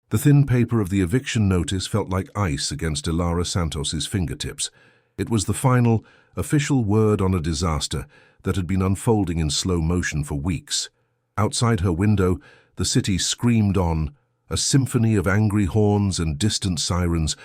The thin paper of the eviction notice felt like ice against Ilara Santos's fingertips. It was the final, official word on a disaster that had been unfolding in slow motion for weeks. Outside her window, the city screamed on, a symphony of angry horns and distant sirens,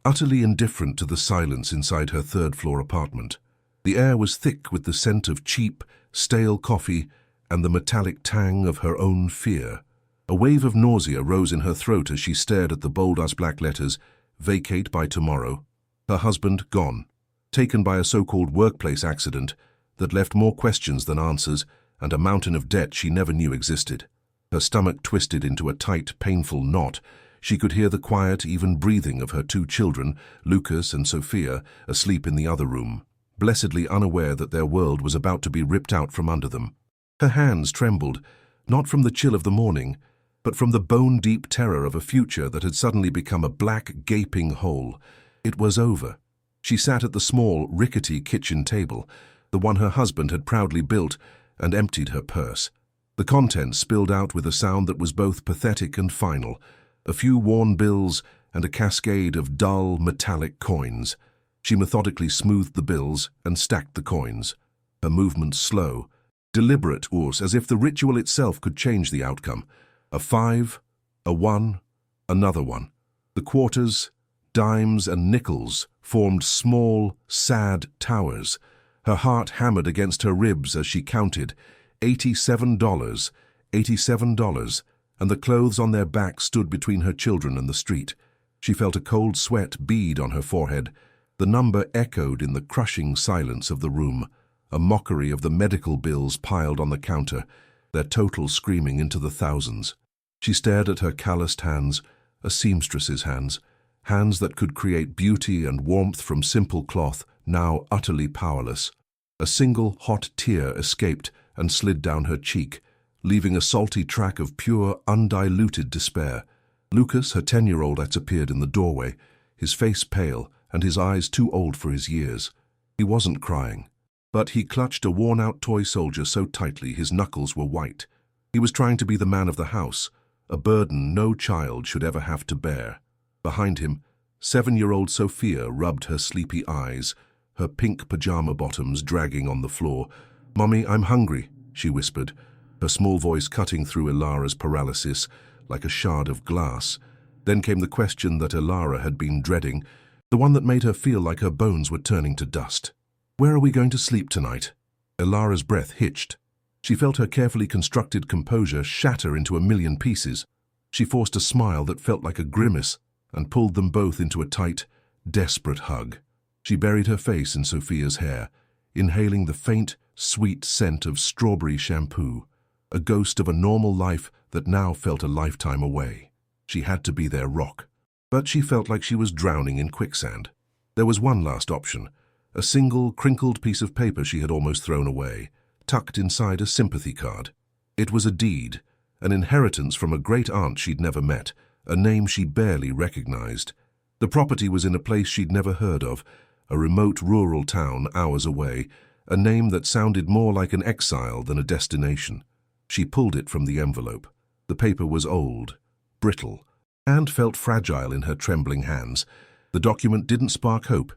utterly indifferent to the silence inside her third-floor apartment. The air was thick with the scent of cheap, stale coffee and the metallic tang of her own fear. A wave of nausea rose in her throat as she stared at the bold-ass black letters, "Vacate by tomorrow." Her husband gone, taken by a so-called workplace accident that left more questions than answers and a mountain of debt she never knew existed. Her stomach twisted into a tight, painful knot. She could hear the quiet, even breathing of her two children, Lucas and Sophia, asleep in the other room, blessedly unaware that their world was about to be ripped out from under them. Her hands trembled, not from the chill of the morning, but from the bone-deep terror of a future that had suddenly become a black, gaping hole. It was over. She sat at the small, rickety kitchen table, the one her husband had proudly built, and emptied her purse. The contents spilled out with a sound that was both pathetic and final, a few worn bills and a cascade of dull, metallic coins. She methodically smoothed the bills and stacked the coins, her movements slow, deliberate, as if the ritual itself could change the outcome. A 5, a 1, another one. The quarters, dimes and nickels formed small, sad towers. Her heart hammered against her ribs as she counted. $87, $87, and the clothes on their backs stood between her children and the street. She felt a cold sweat bead on her forehead. The number echoed in the crushing silence of the room, a mockery of the medical bills piled on the counter, their total screaming into the thousands. She stared at her calloused hands, a seamstress's hands, hands that could create beauty and warmth from simple cloth, now utterly powerless. A single hot tear escaped and slid down her cheek, leaving a salty track of pure, undiluted despair. Lucas, her 10-year-old, had appeared in the doorway, his face pale and his eyes too old for his years. He wasn't crying, but he clutched a worn-out toy soldier so tightly his knuckles were white. He was trying to be the man of the house, a burden no child should ever have to bear. Behind him, 7-year-old Sophia rubbed her sleepy eyes, her pink pajama bottoms dragging on the floor. "Mommy, I'm hungry," she whispered, her small voice cutting through Ilara's paralysis like a shard of glass. Then came the question that Ilara had been dreading, the one that made her feel like her bones were turning to dust. "Where are we going to sleep tonight?" Ilara's breath hitched. She felt her carefully constructed composure shatter into a million pieces. She forced a smile that felt like a grimace and pulled them both into a tight, desperate hug. She buried her face in Sophia's hair, inhaling the faint, sweet scent of strawberry shampoo, a ghost of a normal life that now felt a lifetime away. She had to be their rock. But she felt like she was drowning in quicksand. There was one last option, a single, crinkled piece of paper she had almost thrown away, tucked inside a sympathy card. It was a deed, an inheritance from a great aunt she'd never met, a name she barely recognized. The property was in a place she'd never heard of, a remote rural town hours away, a name that sounded more like an exile than a destination. She pulled it from the envelope. The paper was old, brittle, and felt fragile in her trembling hands. The document didn't spark hope.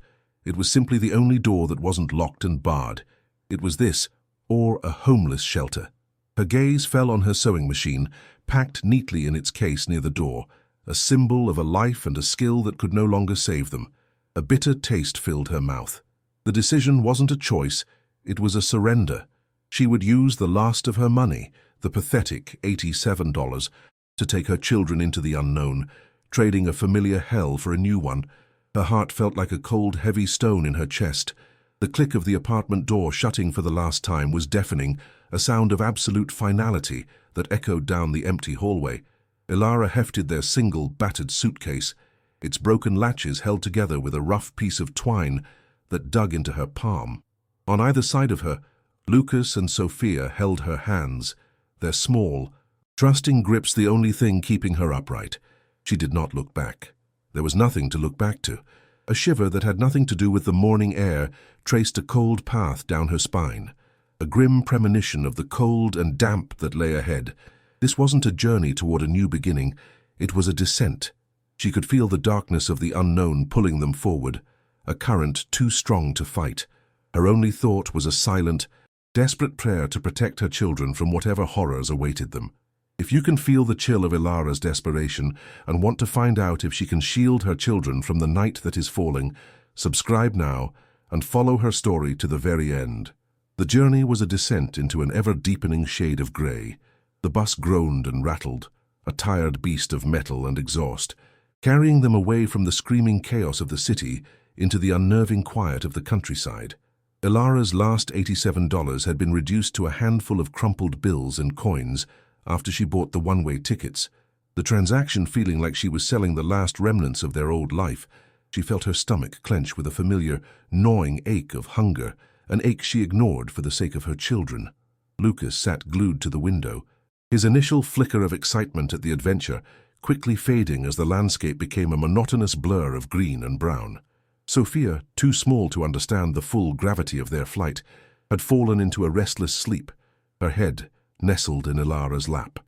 It was simply the only door that wasn't locked and barred. It was this, or a homeless shelter. Her gaze fell on her sewing machine, packed neatly in its case near the door, a symbol of a life and a skill that could no longer save them. A bitter taste filled her mouth. The decision wasn't a choice, it was a surrender. She would use the last of her money, the pathetic $87, to take her children into the unknown, trading a familiar hell for a new one. Her heart felt like a cold, heavy stone in her chest. The click of the apartment door shutting for the last time was deafening, a sound of absolute finality that echoed down the empty hallway. Ilara hefted their single, battered suitcase, its broken latches held together with a rough piece of twine that dug into her palm. On either side of her, Lucas and Sophia held her hands, their small, trusting grips the only thing keeping her upright. She did not look back. There was nothing to look back to. A shiver that had nothing to do with the morning air traced a cold path down her spine, a grim premonition of the cold and damp that lay ahead. This wasn't a journey toward a new beginning. It was a descent. She could feel the darkness of the unknown pulling them forward, a current too strong to fight. Her only thought was a silent, desperate prayer to protect her children from whatever horrors awaited them. If you can feel the chill of Ilara's desperation and want to find out if she can shield her children from the night that is falling, subscribe now and follow her story to the very end. The journey was a descent into an ever-deepening shade of grey. The bus groaned and rattled, a tired beast of metal and exhaust, carrying them away from the screaming chaos of the city into the unnerving quiet of the countryside. Ilara's last $87 had been reduced to a handful of crumpled bills and coins after she bought the one-way tickets. The transaction feeling like she was selling the last remnants of their old life, she felt her stomach clench with a familiar, gnawing ache of hunger, an ache she ignored for the sake of her children. Lucas sat glued to the window, his initial flicker of excitement at the adventure quickly fading as the landscape became a monotonous blur of green and brown. Sophia, too small to understand the full gravity of their flight, had fallen into a restless sleep, her head nestled in Ilara's lap.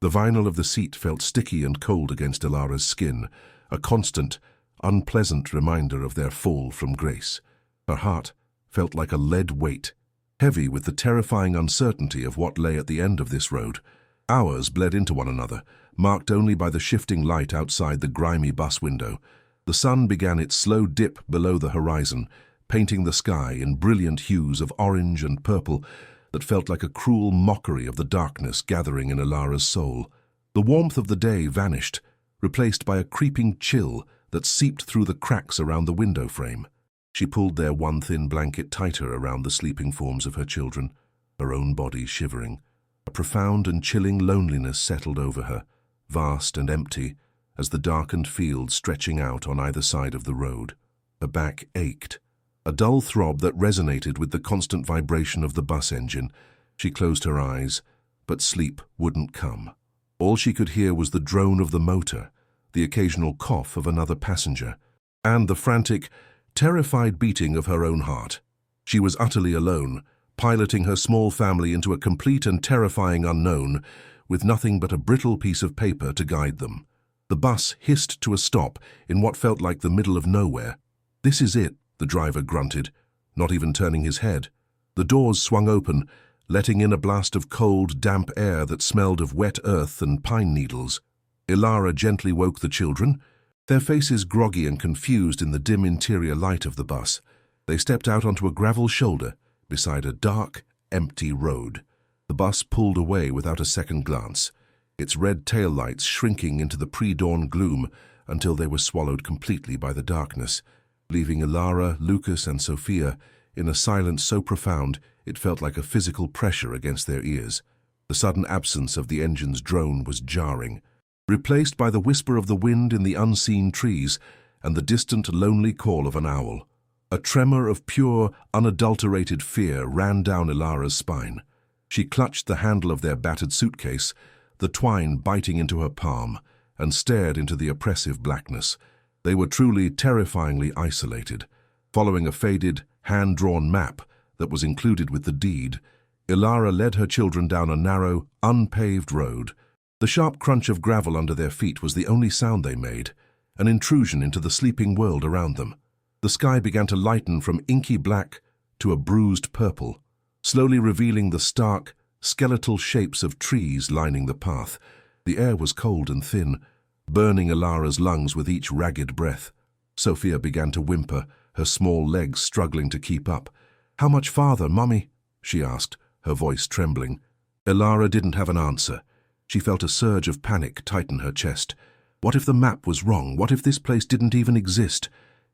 The vinyl of the seat felt sticky and cold against Ilara's skin, a constant, unpleasant reminder of their fall from grace. Her heart felt like a lead weight, heavy with the terrifying uncertainty of what lay at the end of this road. Hours bled into one another, marked only by the shifting light outside the grimy bus window. The sun began its slow dip below the horizon, painting the sky in brilliant hues of orange and purple that felt like a cruel mockery of the darkness gathering in Ilara's soul. The warmth of the day vanished, replaced by a creeping chill that seeped through the cracks around the window frame. She pulled their one thin blanket tighter around the sleeping forms of her children, her own body shivering. A profound and chilling loneliness settled over her, vast and empty, as the darkened fields stretching out on either side of the road. Her back ached, a dull throb that resonated with the constant vibration of the bus engine. She closed her eyes, but sleep wouldn't come. All she could hear was the drone of the motor, the occasional cough of another passenger, and the frantic, terrified beating of her own heart. She was utterly alone, piloting her small family into a complete and terrifying unknown, with nothing but a brittle piece of paper to guide them. The bus hissed to a stop in what felt like the middle of nowhere. "This is it," the driver grunted, not even turning his head. The doors swung open, letting in a blast of cold, damp air that smelled of wet earth and pine needles. Ilara gently woke the children, their faces groggy and confused in the dim interior light of the bus. They stepped out onto a gravel shoulder beside a dark, empty road. The bus pulled away without a second glance, its red taillights shrinking into the pre-dawn gloom until they were swallowed completely by the darkness, leaving Ilara, Lucas, and Sophia in a silence so profound it felt like a physical pressure against their ears. The sudden absence of the engine's drone was jarring, replaced by the whisper of the wind in the unseen trees and the distant, lonely call of an owl. A tremor of pure, unadulterated fear ran down Ilara's spine. She clutched the handle of their battered suitcase, the twine biting into her palm, and stared into the oppressive blackness. They were truly terrifyingly isolated. Following a faded, hand-drawn map that was included with the deed, Ilara led her children down a narrow, unpaved road. The sharp crunch of gravel under their feet was the only sound they made, an intrusion into the sleeping world around them. The sky began to lighten from inky black to a bruised purple, slowly revealing the stark, skeletal shapes of trees lining the path. The air was cold and thin, burning Ilara's lungs with each ragged breath. Sophia began to whimper, her small legs struggling to keep up. "How much farther, Mummy?" she asked, her voice trembling. Ilara didn't have an answer. She felt a surge of panic tighten her chest. What if the map was wrong? What if this place didn't even exist?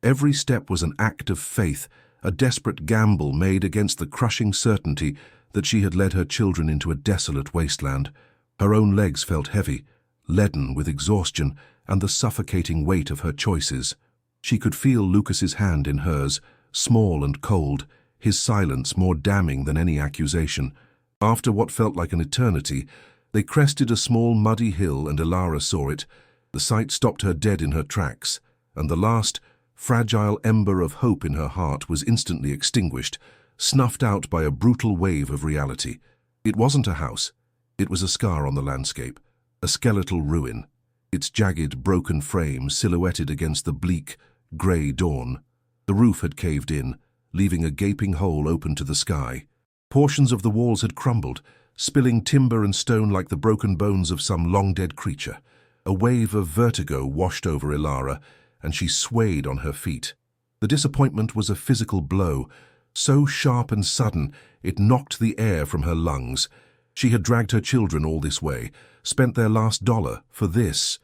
Every step was an act of faith, a desperate gamble made against the crushing certainty that she had led her children into a desolate wasteland. Her own legs felt heavy, leaden with exhaustion and the suffocating weight of her choices. She could feel Lucas's hand in hers, small and cold, his silence more damning than any accusation. After what felt like an eternity, they crested a small muddy hill and Ilara saw it. The sight stopped her dead in her tracks, and the last, fragile ember of hope in her heart was instantly extinguished, snuffed out by a brutal wave of reality. It wasn't a house. It was a scar on the landscape, a skeletal ruin. its jagged, broken frame silhouetted against the bleak, grey dawn. The roof had caved in, leaving a gaping hole open to the sky. Portions of the walls had crumbled, spilling timber and stone like the broken bones of some long-dead creature. A wave of vertigo washed over Ilara, and she swayed on her feet. The disappointment was a physical blow, so sharp and sudden it knocked the air from her lungs. She had dragged her children all this way, spent their last dollar for this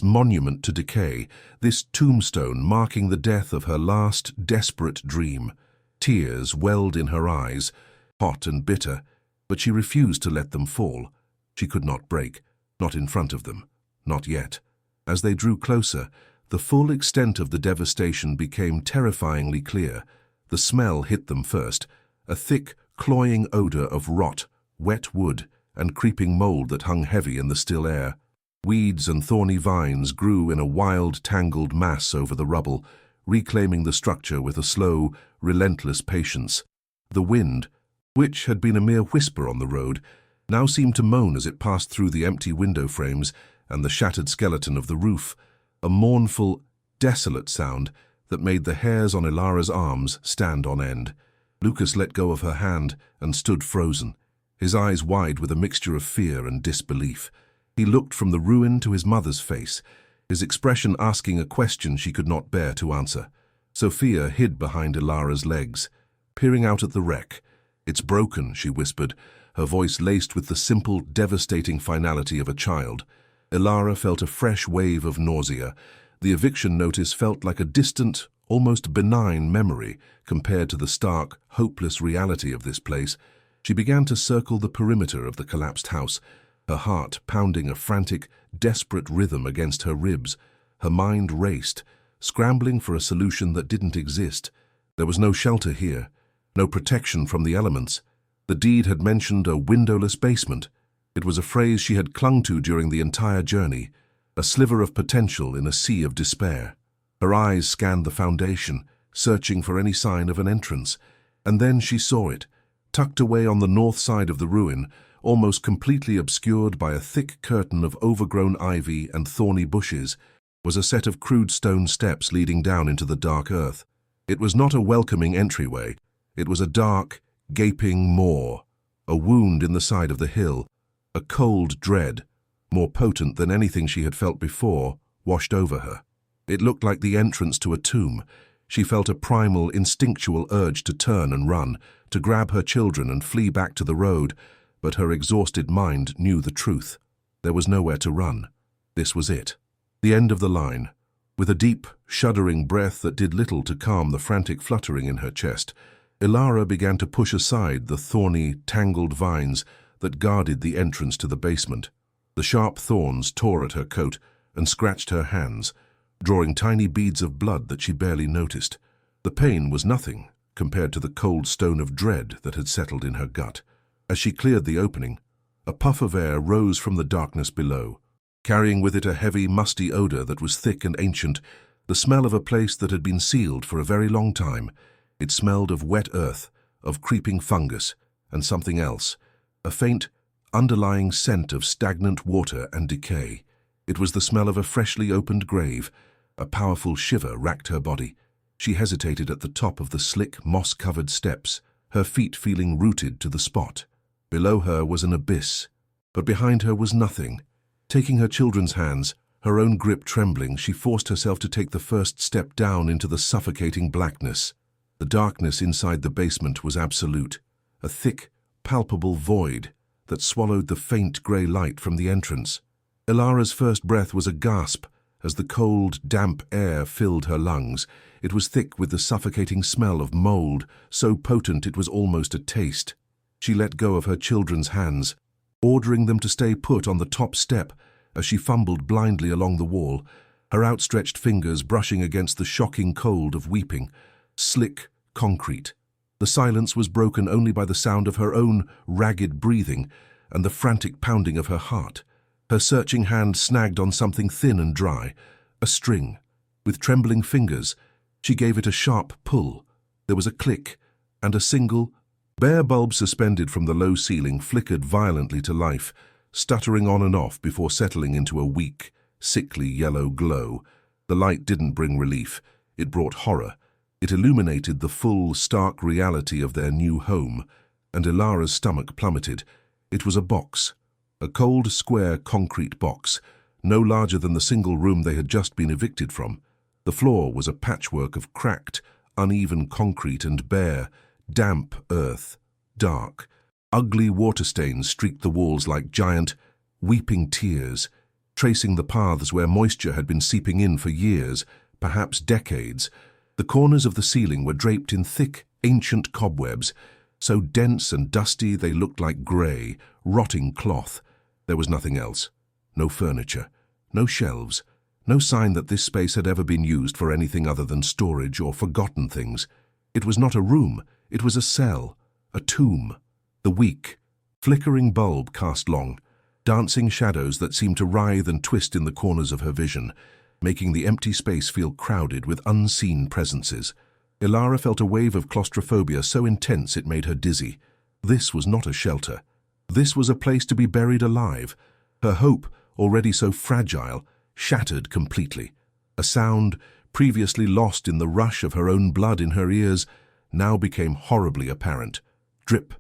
monument to decay, this tombstone marking the death of her last desperate dream. Tears welled in her eyes, hot and bitter, but she refused to let them fall. She could not break, not in front of them, not yet. As they drew closer, the full extent of the devastation became terrifyingly clear. The smell hit them first, a thick, cloying odor of rot, wet wood, and creeping mold that hung heavy in the still air. Weeds and thorny vines grew in a wild, tangled mass over the rubble, reclaiming the structure with a slow, relentless patience. The wind, which had been a mere whisper on the road, now seemed to moan as it passed through the empty window frames and the shattered skeleton of the roof, a mournful, desolate sound that made the hairs on Ilara's arms stand on end. Lucas let go of her hand and stood frozen, his eyes wide with a mixture of fear and disbelief. He looked from the ruin to his mother's face, his expression asking a question she could not bear to answer. Sophia hid behind Ilara's legs, peering out at the wreck. "It's broken," she whispered, her voice laced with the simple, devastating finality of a child. Ilara felt a fresh wave of nausea. The eviction notice felt like a distant, almost benign memory compared to the stark, hopeless reality of this place. She began to circle the perimeter of the collapsed house, her heart pounding a frantic, desperate rhythm against her ribs. Her mind raced, scrambling for a solution that didn't exist. There was no shelter here, no protection from the elements. The deed had mentioned a windowless basement. It was a phrase she had clung to during the entire journey, a sliver of potential in a sea of despair. Her eyes scanned the foundation, searching for any sign of an entrance, and then she saw it. Tucked away on the north side of the ruin, almost completely obscured by a thick curtain of overgrown ivy and thorny bushes, was a set of crude stone steps leading down into the dark earth. It was not a welcoming entryway. It was a dark, gaping maw, a wound in the side of the hill. A cold dread, more potent than anything she had felt before, washed over her. It looked like the entrance to a tomb. She felt a primal, instinctual urge to turn and run, to grab her children and flee back to the road, but her exhausted mind knew the truth. There was nowhere to run. This was it. The end of the line. With a deep, shuddering breath that did little to calm the frantic fluttering in her chest, Ilara began to push aside the thorny, tangled vines that guarded the entrance to the basement. The sharp thorns tore at her coat and scratched her hands, drawing tiny beads of blood that she barely noticed. The pain was nothing compared to the cold stone of dread that had settled in her gut. As she cleared the opening, a puff of air rose from the darkness below, carrying with it a heavy, musty odor that was thick and ancient, the smell of a place that had been sealed for a very long time. It smelled of wet earth, of creeping fungus, and something else, a faint, underlying scent of stagnant water and decay. It was the smell of a freshly opened grave. A powerful shiver racked her body. She hesitated at the top of the slick, moss-covered steps, her feet feeling rooted to the spot. Below her was an abyss, but behind her was nothing. Taking her children's hands, her own grip trembling, she forced herself to take the first step down into the suffocating blackness. The darkness inside the basement was absolute, a thick, palpable void that swallowed the faint grey light from the entrance. Ilara's first breath was a gasp as the cold, damp air filled her lungs. It was thick with the suffocating smell of mold, so potent it was almost a taste. She let go of her children's hands, ordering them to stay put on the top step as she fumbled blindly along the wall, her outstretched fingers brushing against the shocking cold of weeping. Slick concrete. The silence was broken only by the sound of her own ragged breathing and the frantic pounding of her heart. Her searching hand snagged on something thin and dry, a string. With trembling fingers, she gave it a sharp pull. There was a click, and a single, bare bulb suspended from the low ceiling flickered violently to life, stuttering on and off before settling into a weak, sickly yellow glow. The light didn't bring relief. It brought horror. It illuminated the full, stark reality of their new home, and Ilara's stomach plummeted. It was a box. A cold, square concrete box, no larger than the single room they had just been evicted from. The floor was a patchwork of cracked, uneven concrete and bare, damp earth, dark. Ugly water stains streaked the walls like giant, weeping tears, tracing the paths where moisture had been seeping in for years, perhaps decades. The corners of the ceiling were draped in thick, ancient cobwebs, so dense and dusty they looked like grey, rotting cloth. There was nothing else. No furniture, no shelves, no sign that this space had ever been used for anything other than storage or forgotten things. It was not a room, it was a cell, a tomb. The weak, flickering bulb cast long, dancing shadows that seemed to writhe and twist in the corners of her vision, making the empty space feel crowded with unseen presences. Ilara felt a wave of claustrophobia so intense it made her dizzy. This was not a shelter. This was a place to be buried alive. Her hope, already so fragile, shattered completely. A sound, previously lost in the rush of her own blood in her ears, now became horribly apparent. Drip,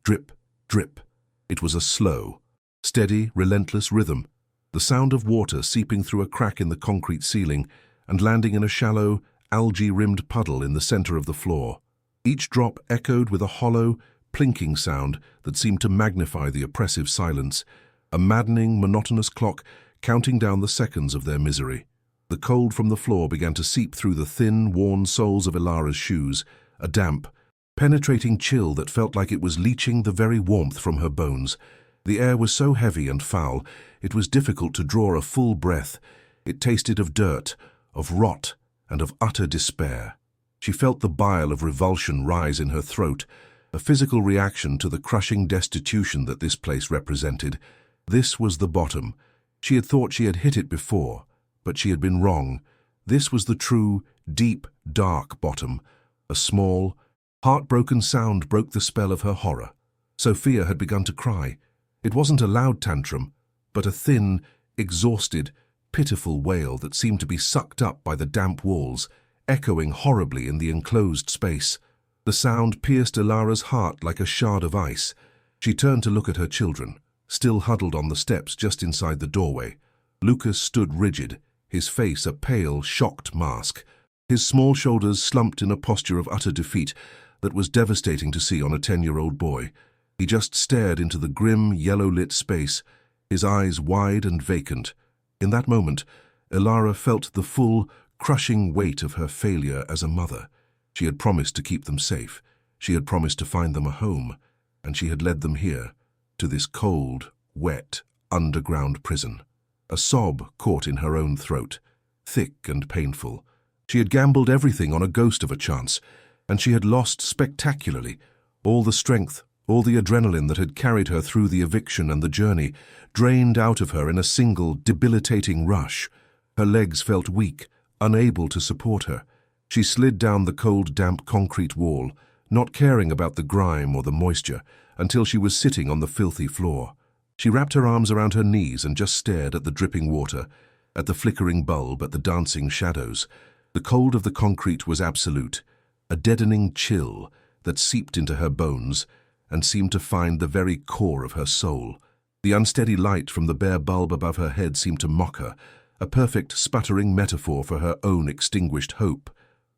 drip, drip. It was a slow, steady, relentless rhythm. The sound of water seeping through a crack in the concrete ceiling and landing in a shallow, algae-rimmed puddle in the center of the floor. Each drop echoed with a hollow, plinking sound that seemed to magnify the oppressive silence, a maddening, monotonous clock counting down the seconds of their misery. The cold from the floor began to seep through the thin, worn soles of Ilara's shoes, a damp, penetrating chill that felt like it was leaching the very warmth from her bones. The air was so heavy and foul, it was difficult to draw a full breath. It tasted of dirt, of rot, and of utter despair. She felt the bile of revulsion rise in her throat, a physical reaction to the crushing destitution that this place represented. This was the bottom. She had thought she had hit it before, but she had been wrong. This was the true, deep, dark bottom. A small, heartbroken sound broke the spell of her horror. Sophia had begun to cry. It wasn't a loud tantrum, but a thin, exhausted, pitiful wail that seemed to be sucked up by the damp walls, echoing horribly in the enclosed space. The sound pierced Ilara's heart like a shard of ice. She turned to look at her children, still huddled on the steps just inside the doorway. Lucas stood rigid, his face a pale, shocked mask. His small shoulders slumped in a posture of utter defeat that was devastating to see on a 10-year-old boy. He just stared into the grim, yellow-lit space, his eyes wide and vacant. In that moment, Ilara felt the full, crushing weight of her failure as a mother. She had promised to keep them safe. She had promised to find them a home, and she had led them here, to this cold, wet, underground prison. A sob caught in her own throat, thick and painful. She had gambled everything on a ghost of a chance, and she had lost spectacularly. All the strength, all the adrenaline that had carried her through the eviction and the journey, drained out of her in a single, debilitating rush. Her legs felt weak, unable to support her. She slid down the cold, damp concrete wall, not caring about the grime or the moisture, until she was sitting on the filthy floor. She wrapped her arms around her knees and just stared at the dripping water, at the flickering bulb, at the dancing shadows. The cold of the concrete was absolute, a deadening chill that seeped into her bones and seemed to find the very core of her soul. The unsteady light from the bare bulb above her head seemed to mock her, a perfect sputtering metaphor for her own extinguished hope.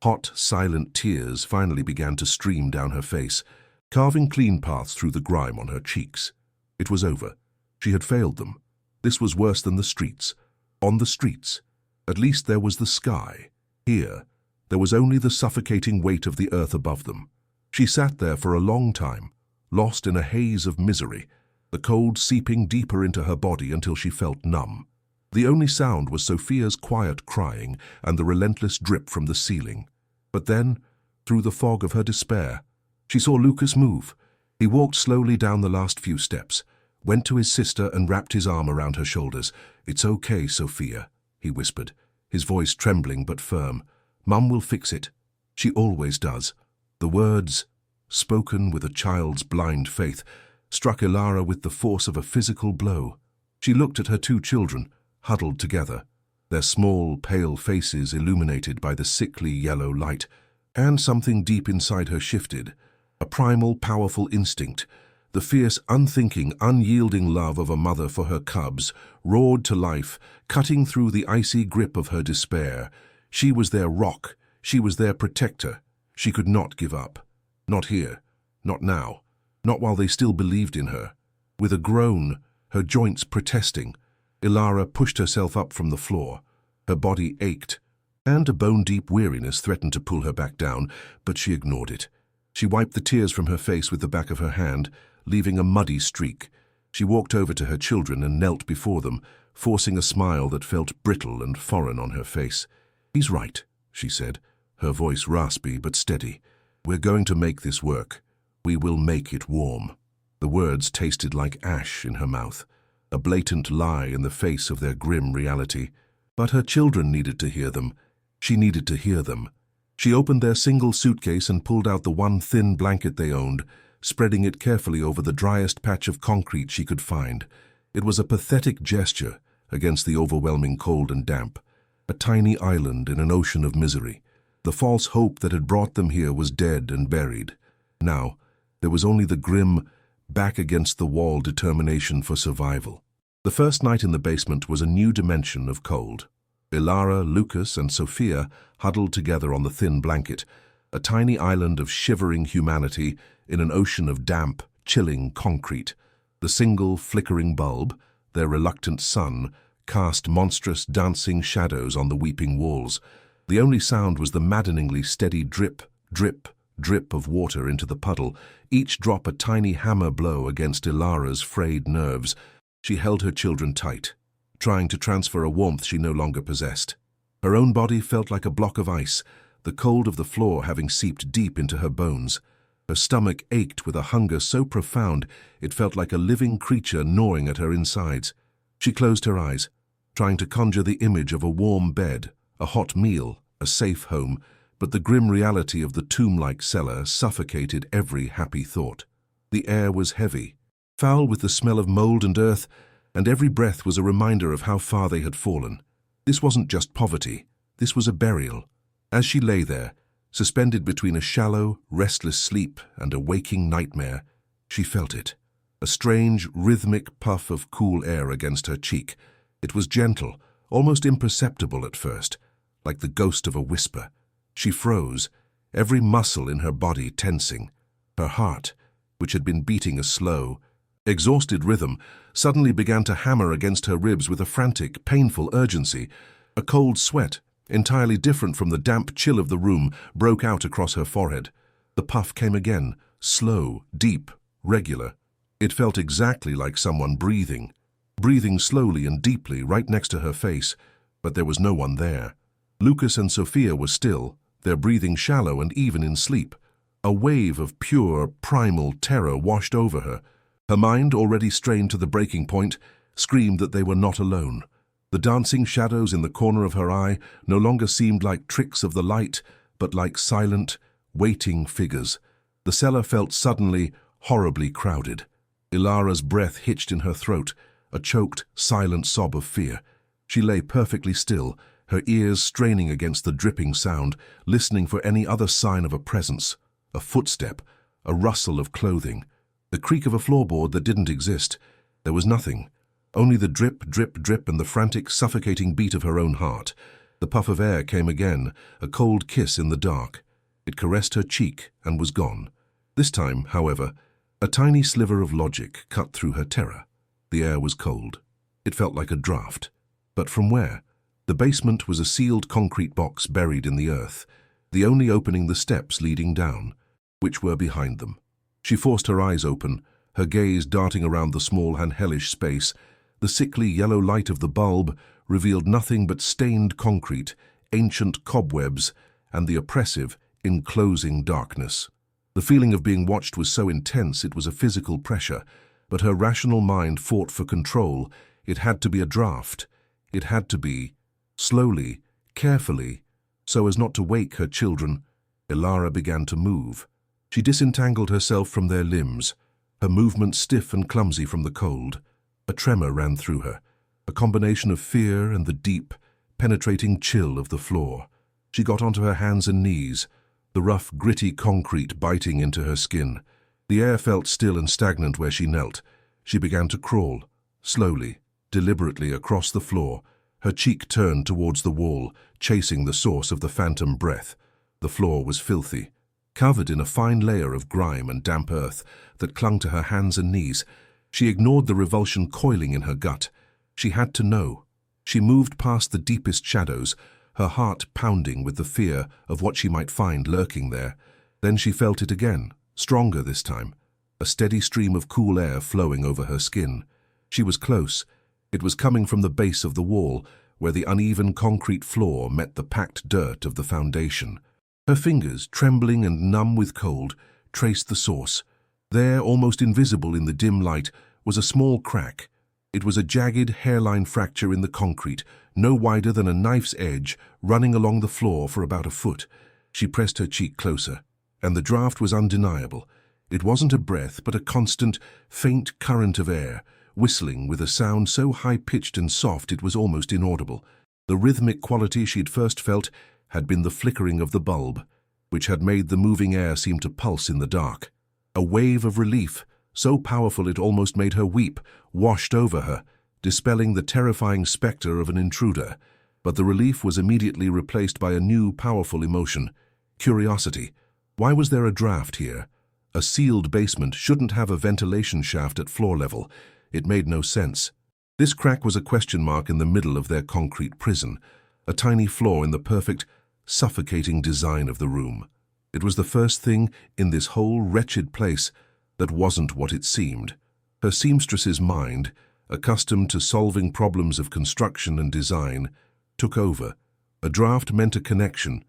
Hot, silent tears finally began to stream down her face, carving clean paths through the grime on her cheeks. It was over. She had failed them. This was worse than the streets. On the streets, at least there was the sky. Here, there was only the suffocating weight of the earth above them. She sat there for a long time, lost in a haze of misery, the cold seeping deeper into her body until she felt numb. The only sound was Sophia's quiet crying and the relentless drip from the ceiling. But then, through the fog of her despair, she saw Lucas move. He walked slowly down the last few steps, went to his sister and wrapped his arm around her shoulders. "It's okay, Sophia," he whispered, his voice trembling but firm. "Mum will fix it. She always does." The words, spoken with a child's blind faith, struck Ilara with the force of a physical blow. She looked at her two children, huddled together, their small, pale faces illuminated by the sickly yellow light. And something deep inside her shifted, a primal, powerful instinct. The fierce, unthinking, unyielding love of a mother for her cubs roared to life, cutting through the icy grip of her despair. She was their rock. She was their protector. She could not give up. Not here. Not now. Not while they still believed in her. With a groan, her joints protesting, Ilara pushed herself up from the floor. Her body ached, and a bone-deep weariness threatened to pull her back down, but she ignored it. She wiped the tears from her face with the back of her hand, leaving a muddy streak. She walked over to her children and knelt before them, forcing a smile that felt brittle and foreign on her face. "He's right," she said, her voice raspy but steady. "We're going to make this work. We will make it warm." The words tasted like ash in her mouth, a blatant lie in the face of their grim reality. But her children needed to hear them. She needed to hear them. She opened their single suitcase and pulled out the one thin blanket they owned, spreading it carefully over the driest patch of concrete she could find. It was a pathetic gesture against the overwhelming cold and damp, a tiny island in an ocean of misery. The false hope that had brought them here was dead and buried. Now, there was only the grim, back-against-the-wall determination for survival. The first night in the basement was a new dimension of cold. Ilara, Lucas, and Sophia huddled together on the thin blanket, a tiny island of shivering humanity in an ocean of damp, chilling concrete. The single, flickering bulb, their reluctant sun, cast monstrous, dancing shadows on the weeping walls. The only sound was the maddeningly steady drip, drip, drip of water into the puddle, each drop a tiny hammer blow against Ilara's frayed nerves. She held her children tight, trying to transfer a warmth she no longer possessed. Her own body felt like a block of ice, the cold of the floor having seeped deep into her bones. Her stomach ached with a hunger so profound it felt like a living creature gnawing at her insides. She closed her eyes, trying to conjure the image of a warm bed, a hot meal, a safe home, but the grim reality of the tomb-like cellar suffocated every happy thought. The air was heavy, foul with the smell of mold and earth, and every breath was a reminder of how far they had fallen. This wasn't just poverty, this was a burial. As she lay there, suspended between a shallow, restless sleep and a waking nightmare, she felt it. A strange, rhythmic puff of cool air against her cheek. It was gentle, almost imperceptible at first, like the ghost of a whisper. She froze, every muscle in her body tensing. Her heart, which had been beating a slow, exhausted rhythm, suddenly began to hammer against her ribs with a frantic, painful urgency. A cold sweat, entirely different from the damp chill of the room, broke out across her forehead. The puff came again, slow, deep, regular. It felt exactly like someone breathing slowly and deeply right next to her face, but there was no one there. Lucas and Sophia were still, their breathing shallow and even in sleep. A wave of pure, primal terror washed over her. Her mind, already strained to the breaking point, screamed that they were not alone. The dancing shadows in the corner of her eye no longer seemed like tricks of the light, but like silent, waiting figures. The cellar felt suddenly, horribly crowded. Ilara's breath hitched in her throat, a choked, silent sob of fear. She lay perfectly still, her ears straining against the dripping sound, listening for any other sign of a presence, a footstep, a rustle of clothing, the creak of a floorboard that didn't exist. There was nothing, only the drip, drip, drip and the frantic, suffocating beat of her own heart. The puff of air came again, a cold kiss in the dark. It caressed her cheek and was gone. This time, however, a tiny sliver of logic cut through her terror. The air was cold. It felt like a draft. But from where? The basement was a sealed concrete box buried in the earth, the only opening the steps leading down, which were behind them. She forced her eyes open, her gaze darting around the small and hellish space. The sickly yellow light of the bulb revealed nothing but stained concrete, ancient cobwebs, and the oppressive, enclosing darkness. The feeling of being watched was so intense it was a physical pressure, but her rational mind fought for control. It had to be a draft. It had to be, slowly, carefully, so as not to wake her children. Ilara began to move. She disentangled herself from their limbs, her movements stiff and clumsy from the cold. A tremor ran through her, a combination of fear and the deep, penetrating chill of the floor. She got onto her hands and knees, the rough, gritty concrete biting into her skin. The air felt still and stagnant where she knelt. She began to crawl, slowly, deliberately across the floor, her cheek turned towards the wall, chasing the source of the phantom breath. The floor was filthy, covered in a fine layer of grime and damp earth that clung to her hands and knees. She ignored the revulsion coiling in her gut. She had to know. She moved past the deepest shadows, her heart pounding with the fear of what she might find lurking there. Then she felt it again, stronger this time, a steady stream of cool air flowing over her skin. She was close. It was coming from the base of the wall, where the uneven concrete floor met the packed dirt of the foundation. Her fingers, trembling and numb with cold, traced the source. There, almost invisible in the dim light, was a small crack. It was a jagged hairline fracture in the concrete, no wider than a knife's edge, running along the floor for about a foot. She pressed her cheek closer, and the draft was undeniable. It wasn't a breath, but a constant, faint current of air, whistling with a sound so high-pitched and soft it was almost inaudible. The rhythmic quality she'd first felt had been the flickering of the bulb, which had made the moving air seem to pulse in the dark. A wave of relief, so powerful it almost made her weep, washed over her, dispelling the terrifying specter of an intruder. But the relief was immediately replaced by a new, powerful emotion: curiosity. Why was there a draft here? A sealed basement shouldn't have a ventilation shaft at floor level. It made no sense. This crack was a question mark in the middle of their concrete prison, a tiny flaw in the perfect, suffocating design of the room. It was the first thing in this whole wretched place that wasn't what it seemed. Her seamstress's mind, accustomed to solving problems of construction and design, took over. A draft meant a connection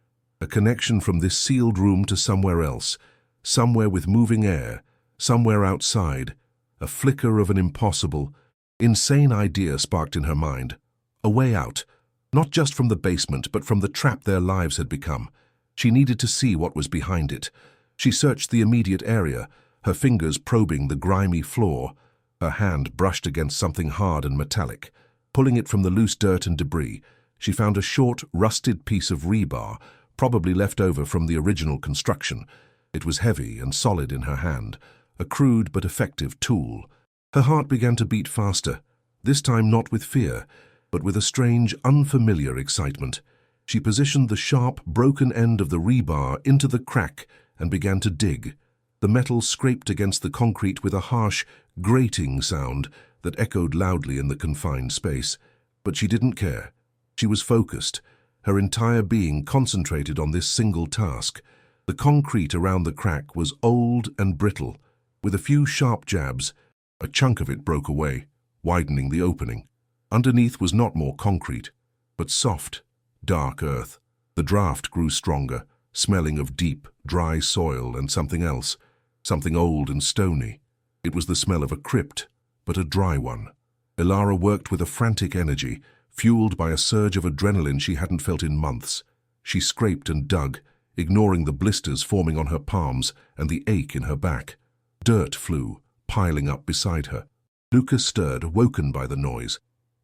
from this sealed room to somewhere else, somewhere with moving air, somewhere outside. A flicker of an impossible, insane idea sparked in her mind. A way out, not just from the basement, but from the trap their lives had become. She needed to see what was behind it. She searched the immediate area, her fingers probing the grimy floor. Her hand brushed against something hard and metallic. Pulling it from the loose dirt and debris, she found a short, rusted piece of rebar, probably left over from the original construction. It was heavy and solid in her hand, a crude but effective tool. Her heart began to beat faster, this time not with fear, but with a strange, unfamiliar excitement. She positioned the sharp, broken end of the rebar into the crack and began to dig. The metal scraped against the concrete with a harsh, grating sound that echoed loudly in the confined space. But she didn't care. She was focused, her entire being concentrated on this single task. The concrete around the crack was old and brittle. With a few sharp jabs, a chunk of it broke away, widening the opening. Underneath was not more concrete, but soft, dark earth. The draft grew stronger, smelling of deep, dry soil and something else, something old and stony. It was the smell of a crypt, but a dry one. Ilara worked with a frantic energy, fueled by a surge of adrenaline she hadn't felt in months. She scraped and dug, ignoring the blisters forming on her palms and the ache in her back. Dirt flew, piling up beside her. Lucas stirred, woken by the noise.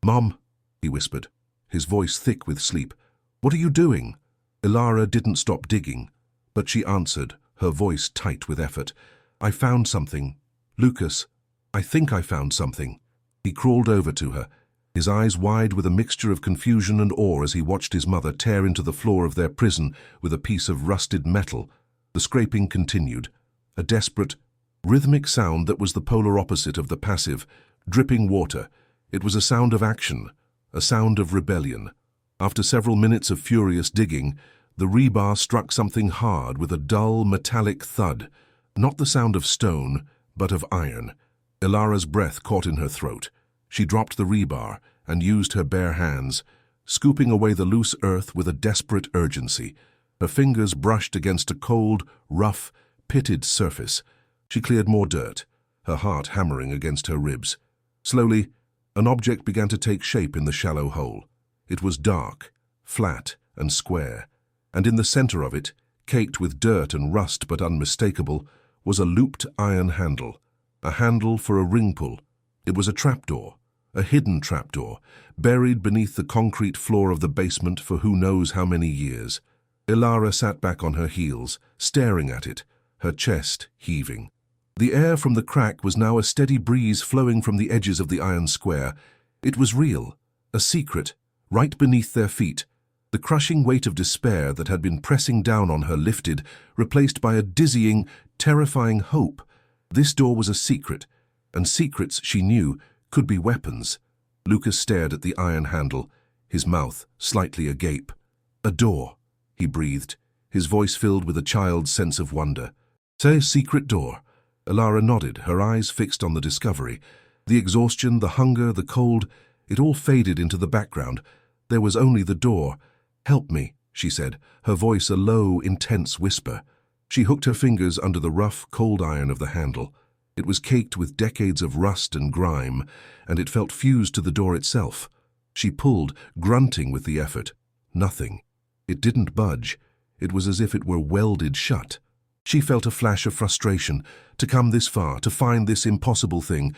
"Mom," he whispered, his voice thick with sleep. "What are you doing?" Ilara didn't stop digging, but she answered, her voice tight with effort. "I found something. Lucas, I think I found something." He crawled over to her, his eyes wide with a mixture of confusion and awe as he watched his mother tear into the floor of their prison with a piece of rusted metal. The scraping continued, a desperate, rhythmic sound that was the polar opposite of the passive, dripping water. It was a sound of action, a sound of rebellion. After several minutes of furious digging, the rebar struck something hard with a dull, metallic thud. Not the sound of stone, but of iron. Ilara's breath caught in her throat. She dropped the rebar and used her bare hands, scooping away the loose earth with a desperate urgency. Her fingers brushed against a cold, rough, pitted surface. She cleared more dirt, her heart hammering against her ribs. Slowly, an object began to take shape in the shallow hole. It was dark, flat, and square, and in the center of it, caked with dirt and rust but unmistakable, was a looped iron handle, a handle for a ring pull. It was a trapdoor, A hidden trapdoor, buried beneath the concrete floor of the basement for who knows how many years. Ilara sat back on her heels, staring at it, her chest heaving. The air from the crack was now a steady breeze flowing from the edges of the iron square. It was real, a secret, right beneath their feet. The crushing weight of despair that had been pressing down on her lifted, replaced by a dizzying, terrifying hope. This door was a secret, and secrets, she knew, could be weapons. Lucas stared at the iron handle, his mouth slightly agape. "A door," he breathed, his voice filled with a child's sense of wonder. "Say secret door." Ilara nodded, her eyes fixed on the discovery. The exhaustion, the hunger, the cold, it all faded into the background. There was only the door. "Help me," she said, her voice a low, intense whisper. She hooked her fingers under the rough, cold iron of the handle. It was caked with decades of rust and grime, and it felt fused to the door itself. She pulled, grunting with the effort. Nothing. It didn't budge. It was as if it were welded shut. She felt a flash of frustration, to come this far, to find this impossible thing,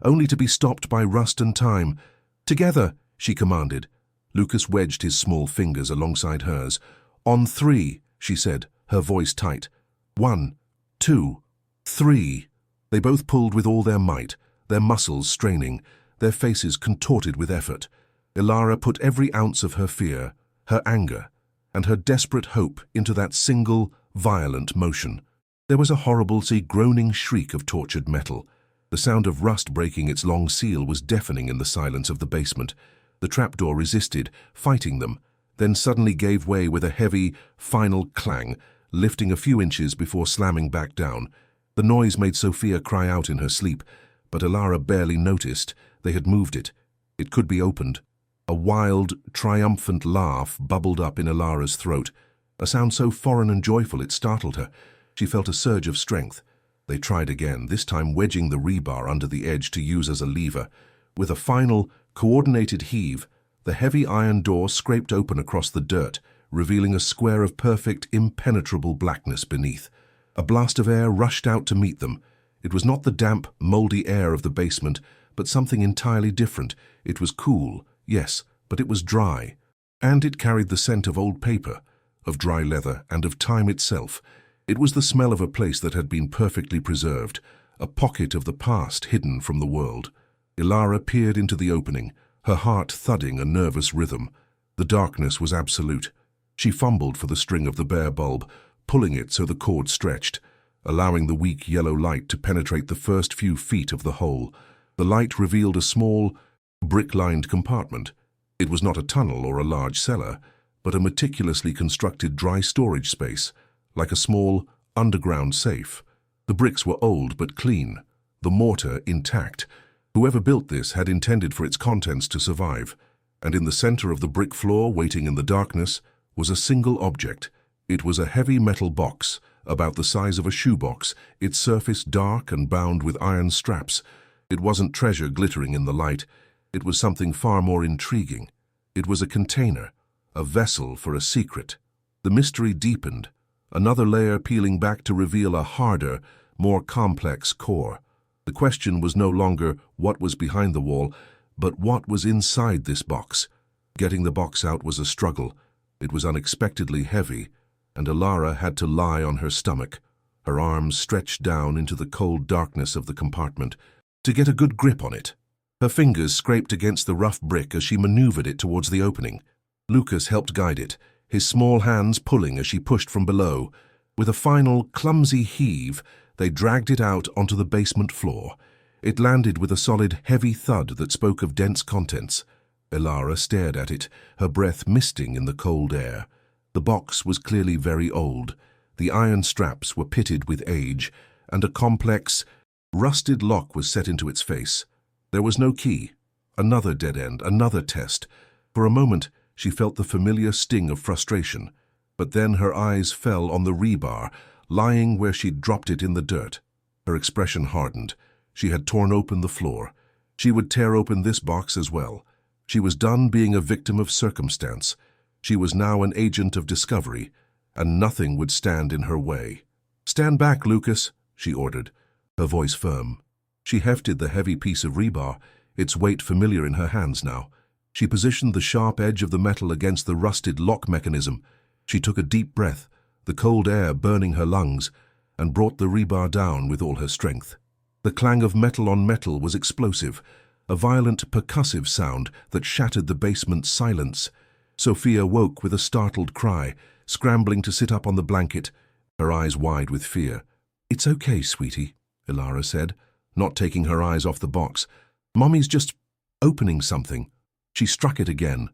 only to be stopped by rust and time. "Together," she commanded. Lucas wedged his small fingers alongside hers. "On 3, she said, her voice tight. 1, 2, 3. They both pulled with all their might, their muscles straining, their faces contorted with effort. Ilara put every ounce of her fear, her anger, and her desperate hope into that single, violent motion. There was a horrible, groaning shriek of tortured metal. The sound of rust breaking its long seal was deafening in the silence of the basement. The trapdoor resisted, fighting them, then suddenly gave way with a heavy, final clang, lifting a few inches before slamming back down. The noise made Sophia cry out in her sleep, but Ilara barely noticed. They had moved it. It could be opened. A wild, triumphant laugh bubbled up in Ilara's throat, a sound so foreign and joyful it startled her. She felt a surge of strength. They tried again, this time wedging the rebar under the edge to use as a lever. With a final, coordinated heave, the heavy iron door scraped open across the dirt, revealing a square of perfect, impenetrable blackness beneath. A blast of air rushed out to meet them. It was not the damp, moldy air of the basement, but something entirely different. It was cool, yes, but it was dry. And it carried the scent of old paper, of dry leather, and of time itself. It was the smell of a place that had been perfectly preserved, a pocket of the past hidden from the world. Ilara peered into the opening, her heart thudding a nervous rhythm. The darkness was absolute. She fumbled for the string of the bare bulb, pulling it so the cord stretched, allowing the weak yellow light to penetrate the first few feet of the hole. The light revealed a small, brick-lined compartment. It was not a tunnel or a large cellar, but a meticulously constructed dry storage space, like a small, underground safe. The bricks were old but clean, the mortar intact. Whoever built this had intended for its contents to survive, and in the center of the brick floor, waiting in the darkness, was a single object. It was a heavy metal box, about the size of a shoebox, its surface dark and bound with iron straps. It wasn't treasure glittering in the light. It was something far more intriguing. It was a container, a vessel for a secret. The mystery deepened, another layer peeling back to reveal a harder, more complex core. The question was no longer what was behind the wall, but what was inside this box. Getting the box out was a struggle. It was unexpectedly heavy, and Ilara had to lie on her stomach, her arms stretched down into the cold darkness of the compartment, to get a good grip on it. Her fingers scraped against the rough brick as she maneuvered it towards the opening. Lucas helped guide it, his small hands pulling as she pushed from below. With a final, clumsy heave, they dragged it out onto the basement floor. It landed with a solid, heavy thud that spoke of dense contents. Ilara stared at it, her breath misting in the cold air. The box was clearly very old. The iron straps were pitted with age, and a complex, rusted lock was set into its face. There was no key. Another dead end, another test. For a moment, she felt the familiar sting of frustration, but then her eyes fell on the rebar, lying where she'd dropped it in the dirt. Her expression hardened. She had torn open the floor. She would tear open this box as well. She was done being a victim of circumstance. She was now an agent of discovery, and nothing would stand in her way. "Stand back, Lucas," she ordered, her voice firm. She hefted the heavy piece of rebar. its weight familiar in her hands now. She positioned the sharp edge of the metal against the rusted lock mechanism. She took a deep breath, the cold air burning her lungs, and brought the rebar down with all her strength. The clang of metal on metal was explosive, a violent percussive sound that shattered the basement's silence. Sophia woke with a startled cry, scrambling to sit up on the blanket, her eyes wide with fear. "It's okay, sweetie," Ilara said, not taking her eyes off the box. "Mommy's just opening something." She struck it again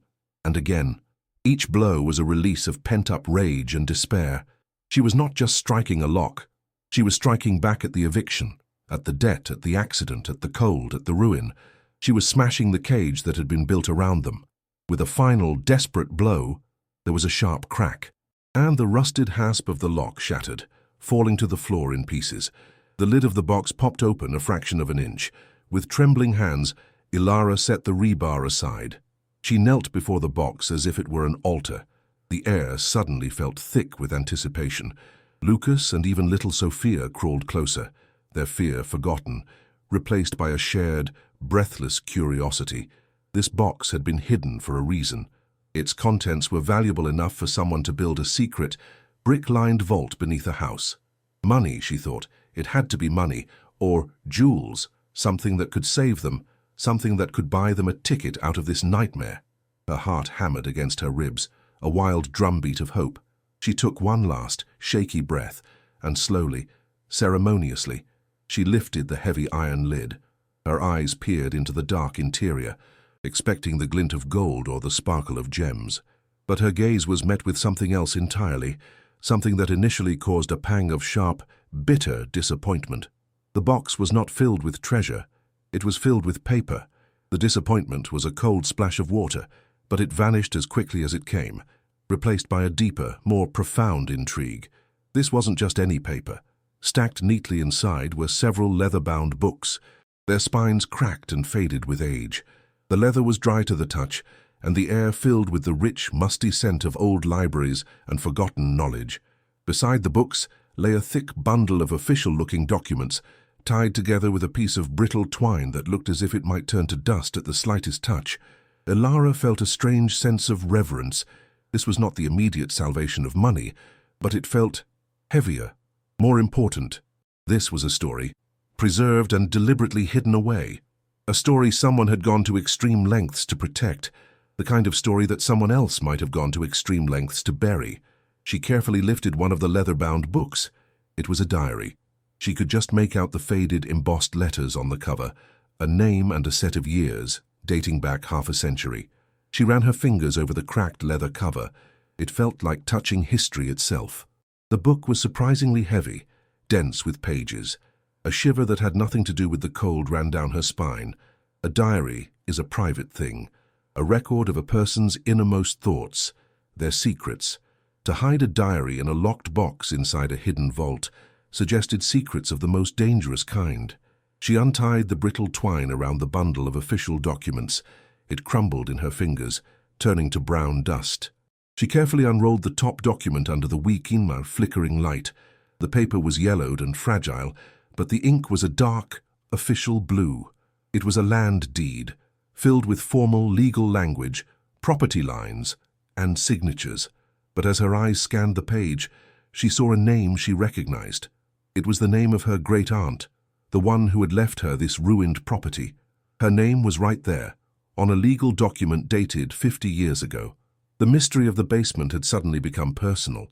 and again. Each blow was a release of pent-up rage and despair. She was not just striking a lock. She was striking back at the eviction, at the debt, at the accident, at the cold, at the ruin. She was smashing the cage that had been built around them. With a final, desperate blow, there was a sharp crack, and the rusted hasp of the lock shattered, falling to the floor in pieces. The lid of the box popped open a fraction of an inch. With trembling hands, Ilara set the rebar aside. She knelt before the box as if it were an altar. The air suddenly felt thick with anticipation. Lucas and even little Sophia crawled closer, their fear forgotten, replaced by a shared, breathless curiosity. This box had been hidden for a reason. Its contents were valuable enough for someone to build a secret, brick-lined vault beneath a house. Money, she thought. It had to be money, or jewels, something that could save them, something that could buy them a ticket out of this nightmare. Her heart hammered against her ribs, a wild drumbeat of hope. She took one last, shaky breath, and slowly, ceremoniously, she lifted the heavy iron lid. Her eyes peered into the dark interior, expecting the glint of gold or the sparkle of gems. But her gaze was met with something else entirely, something that initially caused a pang of sharp, bitter disappointment. The box was not filled with treasure. It was filled with paper. The disappointment was a cold splash of water, but it vanished as quickly as it came, replaced by a deeper, more profound intrigue. This wasn't just any paper. Stacked neatly inside were several leather-bound books. Their spines cracked and faded with age. The leather was dry to the touch, and the air filled with the rich, musty scent of old libraries and forgotten knowledge. Beside the books lay a thick bundle of official-looking documents, tied together with a piece of brittle twine that looked as if it might turn to dust at the slightest touch. Ilara felt a strange sense of reverence. This was not the immediate salvation of money, but it felt heavier, more important. This was a story, preserved and deliberately hidden away. A story someone had gone to extreme lengths to protect, the kind of story that someone else might have gone to extreme lengths to bury. She carefully lifted one of the leather-bound books. It was a diary. She could just make out the faded, embossed letters on the cover, a name and a set of years, dating back half a century. She ran her fingers over the cracked leather cover. It felt like touching history itself. The book was surprisingly heavy, dense with pages. A shiver that had nothing to do with the cold ran down her spine. A diary is a private thing, a record of a person's innermost thoughts, their secrets. To hide a diary in a locked box inside a hidden vault suggested secrets of the most dangerous kind. She untied the brittle twine around the bundle of official documents. It crumbled in her fingers, turning to brown dust. She carefully unrolled the top document under the weak, flickering light. The paper was yellowed and fragile, but the ink was a dark, official blue. It was a land deed, filled with formal legal language, property lines, and signatures. But as her eyes scanned the page, she saw a name she recognized. It was the name of her great-aunt, the one who had left her this ruined property. Her name was right there, on a legal document dated 50 years ago. The mystery of the basement had suddenly become personal.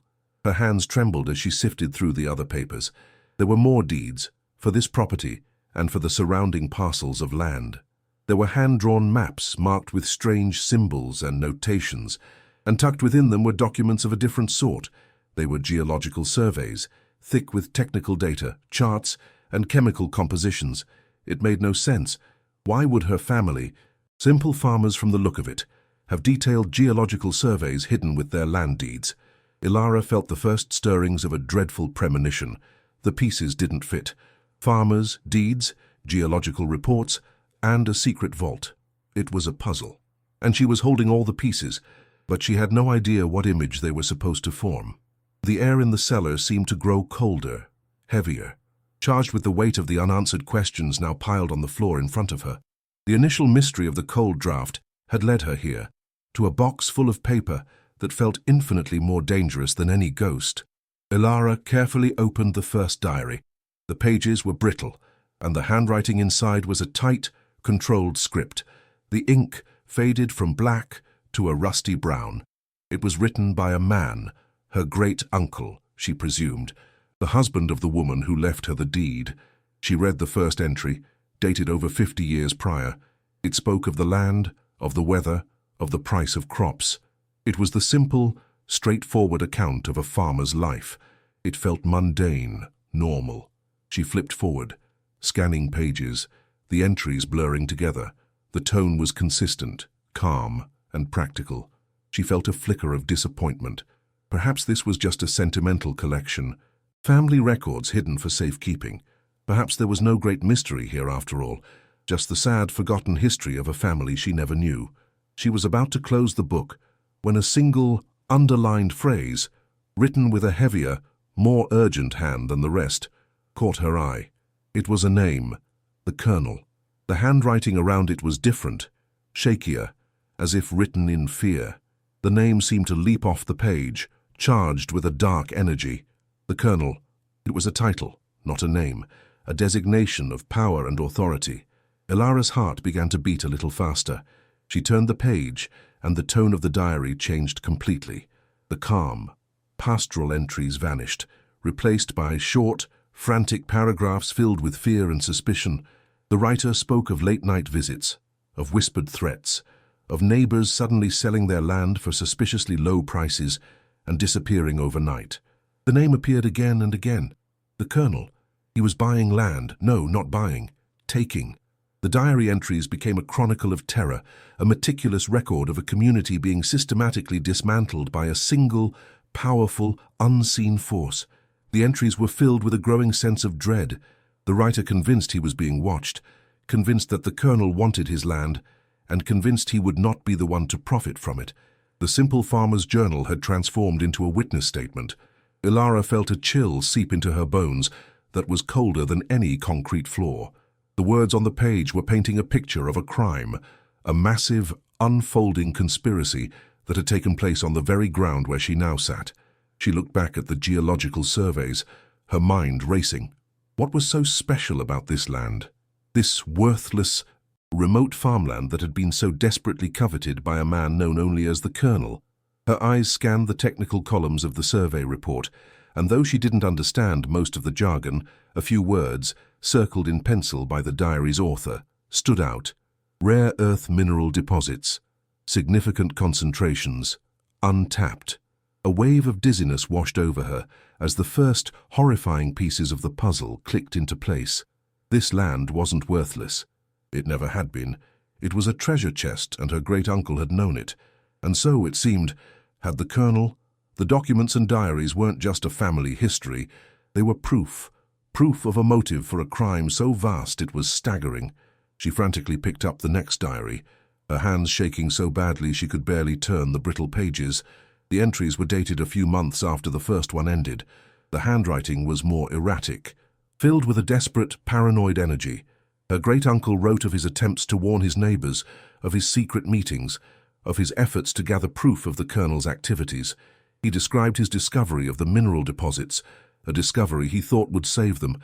Her hands trembled as she sifted through the other papers. There were more deeds, for this property and for the surrounding parcels of land. There were hand-drawn maps marked with strange symbols and notations, and tucked within them were documents of a different sort. They were geological surveys, thick with technical data, charts, and chemical compositions. It made no sense. Why would her family, simple farmers from the look of it, have detailed geological surveys hidden with their land deeds? Ilara felt the first stirrings of a dreadful premonition. The pieces didn't fit. Farmers, deeds, geological reports, and a secret vault. It was a puzzle. And she was holding all the pieces, but she had no idea what image they were supposed to form. The air in the cellar seemed to grow colder, heavier, charged with the weight of the unanswered questions now piled on the floor in front of her. The initial mystery of the cold draft had led her here, to a box full of paper that felt infinitely more dangerous than any ghost. Ilara carefully opened the first diary. The pages were brittle, and the handwriting inside was a tight, controlled script. The ink faded from black to a rusty brown. It was written by a man, her great-uncle, she presumed, the husband of the woman who left her the deed. She read the first entry, dated over 50 years prior. It spoke of the land, of the weather, of the price of crops. It was the simple, straightforward account of a farmer's life. It felt mundane, normal. She flipped forward, scanning pages, the entries blurring together. The tone was consistent, calm, and practical. She felt a flicker of disappointment. Perhaps this was just a sentimental collection, family records hidden for safekeeping. Perhaps there was no great mystery here after all, just the sad, forgotten history of a family she never knew. She was about to close the book when a single, underlined phrase, written with a heavier, more urgent hand than the rest, caught her eye. It was a name, the Colonel. The handwriting around it was different, shakier, as if written in fear. The name seemed to leap off the page, charged with a dark energy. The Colonel. It was a title, not a name, a designation of power and authority. Ilara's heart began to beat a little faster. She turned the page, and the tone of the diary changed completely. The calm, pastoral entries vanished, replaced by short, frantic paragraphs filled with fear and suspicion. The writer spoke of late-night visits, of whispered threats, of neighbors suddenly selling their land for suspiciously low prices and disappearing overnight. The name appeared again and again. The Colonel. He was buying land. No, not buying. Taking. The diary entries became a chronicle of terror, a meticulous record of a community being systematically dismantled by a single, powerful, unseen force. The entries were filled with a growing sense of dread. The writer convinced he was being watched, convinced that the Colonel wanted his land, and convinced he would not be the one to profit from it. The simple farmer's journal had transformed into a witness statement. Ilara felt a chill seep into her bones that was colder than any concrete floor. The words on the page were painting a picture of a crime, a massive, unfolding conspiracy that had taken place on the very ground where she now sat. She looked back at the geological surveys, her mind racing. What was so special about this land? This worthless, remote farmland that had been so desperately coveted by a man known only as the Colonel. Her eyes scanned the technical columns of the survey report, and though she didn't understand most of the jargon, a few words, circled in pencil by the diary's author, stood out. Rare earth mineral deposits, significant concentrations, untapped. A wave of dizziness washed over her as the first horrifying pieces of the puzzle clicked into place. This land wasn't worthless. It never had been. It was a treasure chest, and her great-uncle had known it. And so, it seemed, had the Colonel. The documents and diaries weren't just a family history. They were proof of a motive for a crime so vast it was staggering. She frantically picked up the next diary, her hands shaking so badly she could barely turn the brittle pages. The entries were dated a few months after the first one ended. The handwriting was more erratic, filled with a desperate, paranoid energy. Her great-uncle wrote of his attempts to warn his neighbors, of his secret meetings, of his efforts to gather proof of the Colonel's activities. He described his discovery of the mineral deposits, a discovery he thought would save them,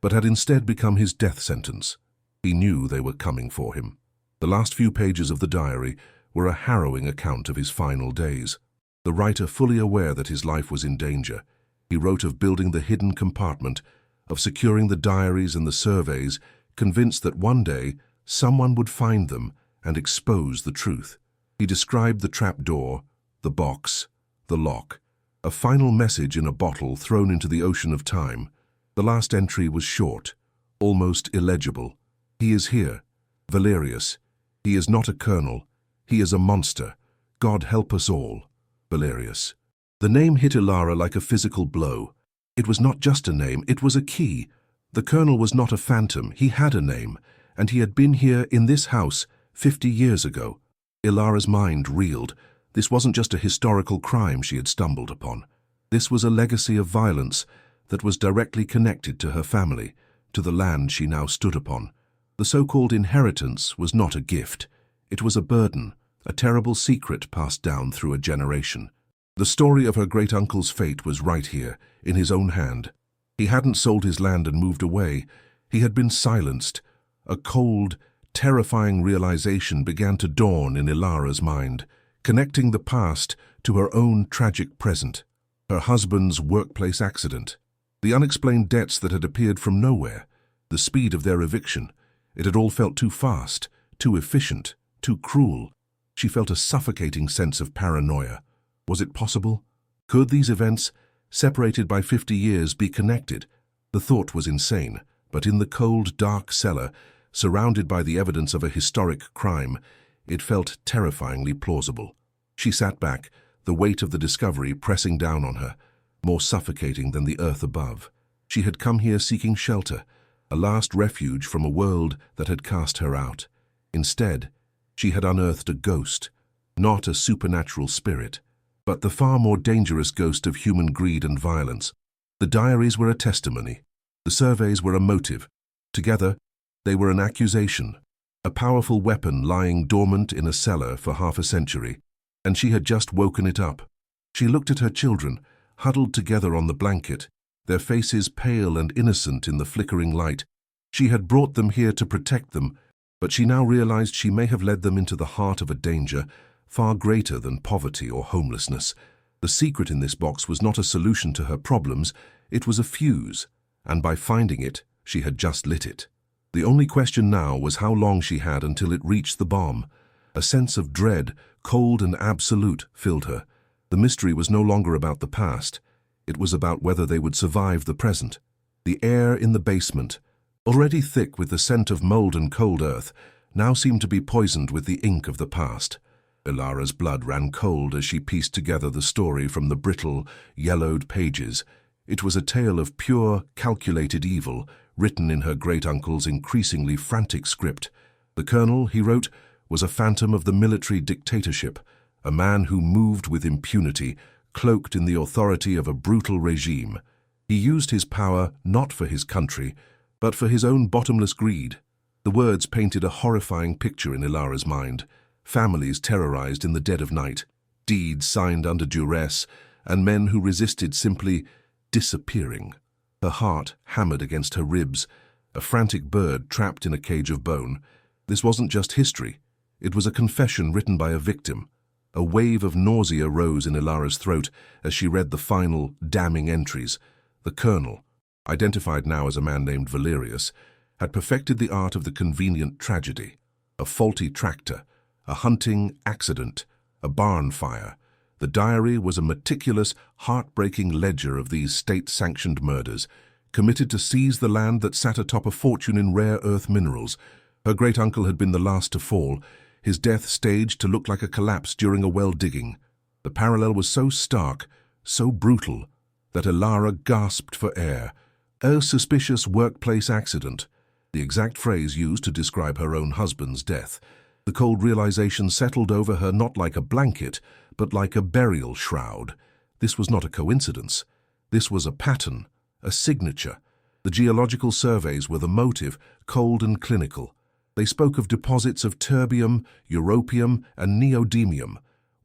but had instead become his death sentence. He knew they were coming for him. The last few pages of the diary were a harrowing account of his final days. The writer, fully aware that his life was in danger, he wrote of building the hidden compartment, of securing the diaries and the surveys, convinced that one day someone would find them and expose the truth. He described the trapdoor, the box, the lock, a final message in a bottle thrown into the ocean of time. The last entry was short, almost illegible. He is here, Valerius. He is not a colonel. He is a monster. God help us all, Valerius. The name hit Ilara like a physical blow. It was not just a name, it was a key. The Colonel was not a phantom, he had a name, and he had been here in this house 50 years ago. Ilara's mind reeled. This wasn't just a historical crime she had stumbled upon. This was a legacy of violence that was directly connected to her family, to the land she now stood upon. The so-called inheritance was not a gift. It was a burden, a terrible secret passed down through a generation. The story of her great-uncle's fate was right here, in his own hand. He hadn't sold his land and moved away. He had been silenced. A cold, terrifying realization began to dawn in Ilara's mind, connecting the past to her own tragic present. Her husband's workplace accident, the unexplained debts that had appeared from nowhere, the speed of their eviction. It had all felt too fast, too efficient, too cruel. She felt a suffocating sense of paranoia. Was it possible? Could these events, separated by 50 years, be connected? The thought was insane, but in the cold, dark cellar, surrounded by the evidence of a historic crime, it felt terrifyingly plausible. She sat back, the weight of the discovery pressing down on her, more suffocating than the earth above. She had come here seeking shelter, a last refuge from a world that had cast her out. Instead, she had unearthed a ghost, not a supernatural spirit, but the far more dangerous ghost of human greed and violence. The diaries were a testimony. The surveys were a motive. Together, they were an accusation, a powerful weapon lying dormant in a cellar for half a century, and she had just woken it up. She looked at her children, huddled together on the blanket, their faces pale and innocent in the flickering light. She had brought them here to protect them, but she now realized she may have led them into the heart of a danger far greater than poverty or homelessness. The secret in this box was not a solution to her problems, it was a fuse, and by finding it, she had just lit it. The only question now was how long she had until it reached the bomb. A sense of dread, cold and absolute, filled her. The mystery was no longer about the past. It was about whether they would survive the present. The air in the basement, already thick with the scent of mold and cold earth, now seemed to be poisoned with the ink of the past. Ilara's blood ran cold as she pieced together the story from the brittle, yellowed pages. It was a tale of pure, calculated evil, written in her great-uncle's increasingly frantic script. The colonel, he wrote, was a phantom of the military dictatorship, a man who moved with impunity, cloaked in the authority of a brutal regime. He used his power not for his country, but for his own bottomless greed. The words painted a horrifying picture in Ilara's mind. Families terrorized in the dead of night, deeds signed under duress, and men who resisted simply disappearing. Her heart hammered against her ribs, a frantic bird trapped in a cage of bone. This wasn't just history. It was a confession written by a victim. A wave of nausea rose in Ilara's throat as she read the final, damning entries. The colonel, identified now as a man named Valerius, had perfected the art of the convenient tragedy. A faulty tractor, a hunting accident, a barn fire. The diary was a meticulous, heartbreaking ledger of these state-sanctioned murders, committed to seize the land that sat atop a fortune in rare earth minerals. Her great-uncle had been the last to fall, his death staged to look like a collapse during a well-digging. The parallel was so stark, so brutal, that Ilara gasped for air. A suspicious workplace accident, the exact phrase used to describe her own husband's death. The cold realization settled over her not like a blanket, but like a burial shroud. This was not a coincidence. This was a pattern, a signature. The geological surveys were the motive, cold and clinical. They spoke of deposits of terbium, europium, and neodymium,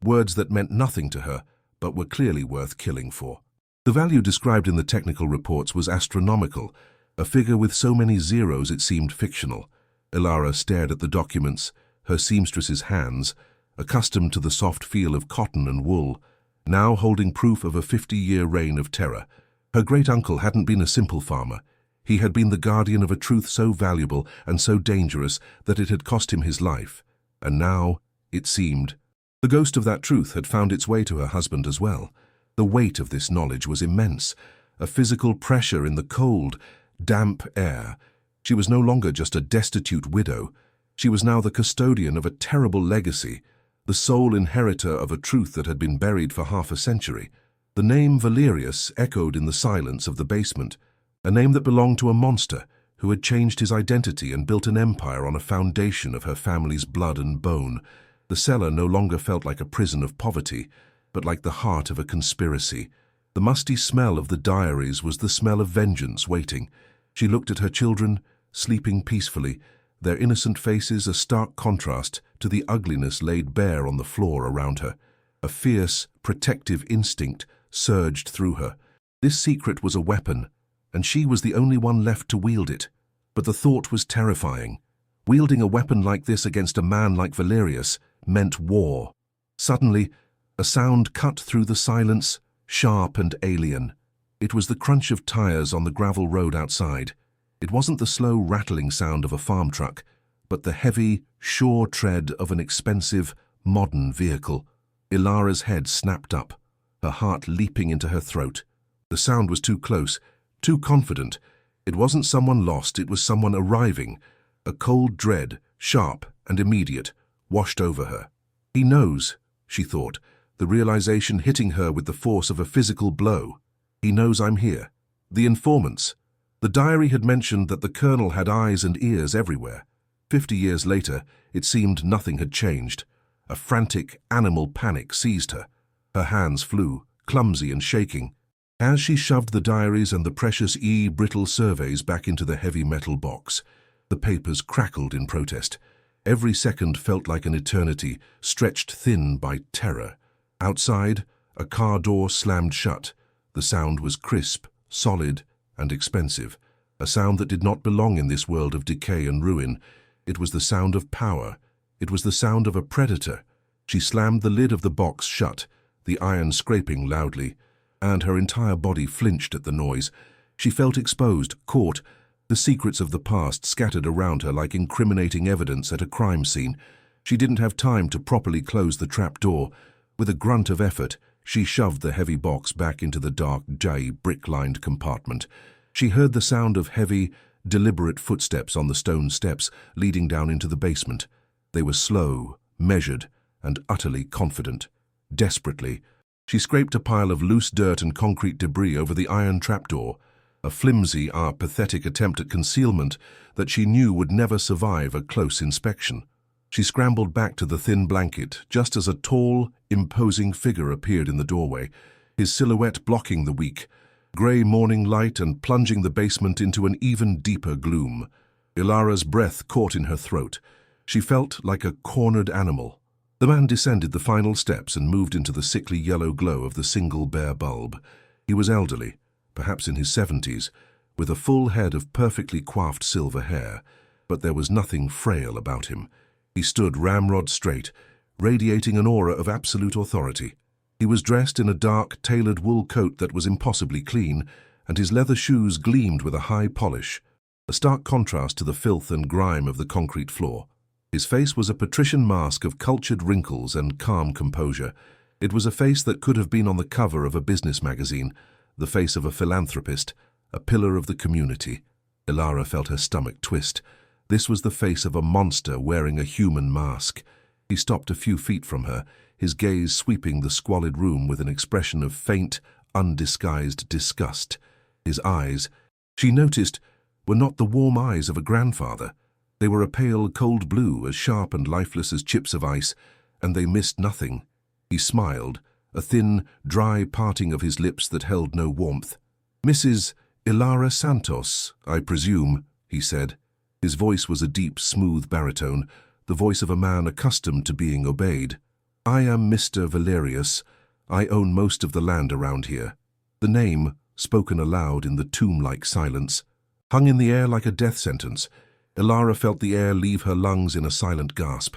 words that meant nothing to her, but were clearly worth killing for. The value described in the technical reports was astronomical, a figure with so many zeros it seemed fictional. Ilara stared at the documents, her seamstress's hands, accustomed to the soft feel of cotton and wool, now holding proof of a 50-year reign of terror. Her great-uncle hadn't been a simple farmer. He had been the guardian of a truth so valuable and so dangerous that it had cost him his life. And now, it seemed, the ghost of that truth had found its way to her husband as well. The weight of this knowledge was immense, a physical pressure in the cold, damp air. She was no longer just a destitute widow. She was now the custodian of a terrible legacy, the sole inheritor of a truth that had been buried for half a century. The name Valerius echoed in the silence of the basement, a name that belonged to a monster who had changed his identity and built an empire on a foundation of her family's blood and bone. The cellar no longer felt like a prison of poverty, but like the heart of a conspiracy. The musty smell of the diaries was the smell of vengeance waiting. She looked at her children, sleeping peacefully, their innocent faces a stark contrast to the ugliness laid bare on the floor around her. A fierce, protective instinct surged through her. This secret was a weapon, and she was the only one left to wield it. But the thought was terrifying. Wielding a weapon like this against a man like Valerius meant war. Suddenly, a sound cut through the silence, sharp and alien. It was the crunch of tires on the gravel road outside. It wasn't the slow rattling sound of a farm truck, but the heavy, sure tread of an expensive, modern vehicle. Ilara's head snapped up, her heart leaping into her throat. The sound was too close, too confident. It wasn't someone lost, it was someone arriving. A cold dread, sharp and immediate, washed over her. He knows, she thought, the realization hitting her with the force of a physical blow. He knows I'm here. The informants. The diary had mentioned that the colonel had eyes and ears everywhere. 50 years later, it seemed nothing had changed. A frantic, animal panic seized her. Her hands flew, clumsy and shaking. As she shoved the diaries and the precious brittle surveys back into the heavy metal box, the papers crackled in protest. Every second felt like an eternity, stretched thin by terror. Outside, a car door slammed shut. The sound was crisp, solid, and expensive. A sound that did not belong in this world of decay and ruin. It was the sound of power. It was the sound of a predator. She slammed the lid of the box shut, the iron scraping loudly, and her entire body flinched at the noise. She felt exposed, caught, the secrets of the past scattered around her like incriminating evidence at a crime scene. She didn't have time to properly close the trap door. With a grunt of effort, she shoved the heavy box back into the dark, brick-lined compartment. She heard the sound of heavy, deliberate footsteps on the stone steps leading down into the basement. They were slow, measured, and utterly confident. Desperately, she scraped a pile of loose dirt and concrete debris over the iron trapdoor, a flimsy, pathetic attempt at concealment that she knew would never survive a close inspection. She scrambled back to the thin blanket just as a tall, imposing figure appeared in the doorway, his silhouette blocking the weak, grey morning light and plunging the basement into an even deeper gloom. Ilara's breath caught in her throat. She felt like a cornered animal. The man descended the final steps and moved into the sickly yellow glow of the single bare bulb. He was elderly, perhaps in his 70s, with a full head of perfectly coiffed silver hair, but there was nothing frail about him. He stood ramrod straight, radiating an aura of absolute authority. He was dressed in a dark, tailored wool coat that was impossibly clean, and his leather shoes gleamed with a high polish, a stark contrast to the filth and grime of the concrete floor. His face was a patrician mask of cultured wrinkles and calm composure. It was a face that could have been on the cover of a business magazine, the face of a philanthropist, a pillar of the community. Ilara felt her stomach twist. This was the face of a monster wearing a human mask. He stopped a few feet from her, his gaze sweeping the squalid room with an expression of faint, undisguised disgust. His eyes, she noticed, were not the warm eyes of a grandfather. They were a pale, cold blue, as sharp and lifeless as chips of ice, and they missed nothing. He smiled, a thin, dry parting of his lips that held no warmth. "Mrs. Ilara Santos, I presume," he said. His voice was a deep, smooth baritone, the voice of a man accustomed to being obeyed. "I am Mr. Valerius. I own most of the land around here." The name, spoken aloud in the tomb-like silence, hung in the air like a death sentence. Ilara felt the air leave her lungs in a silent gasp.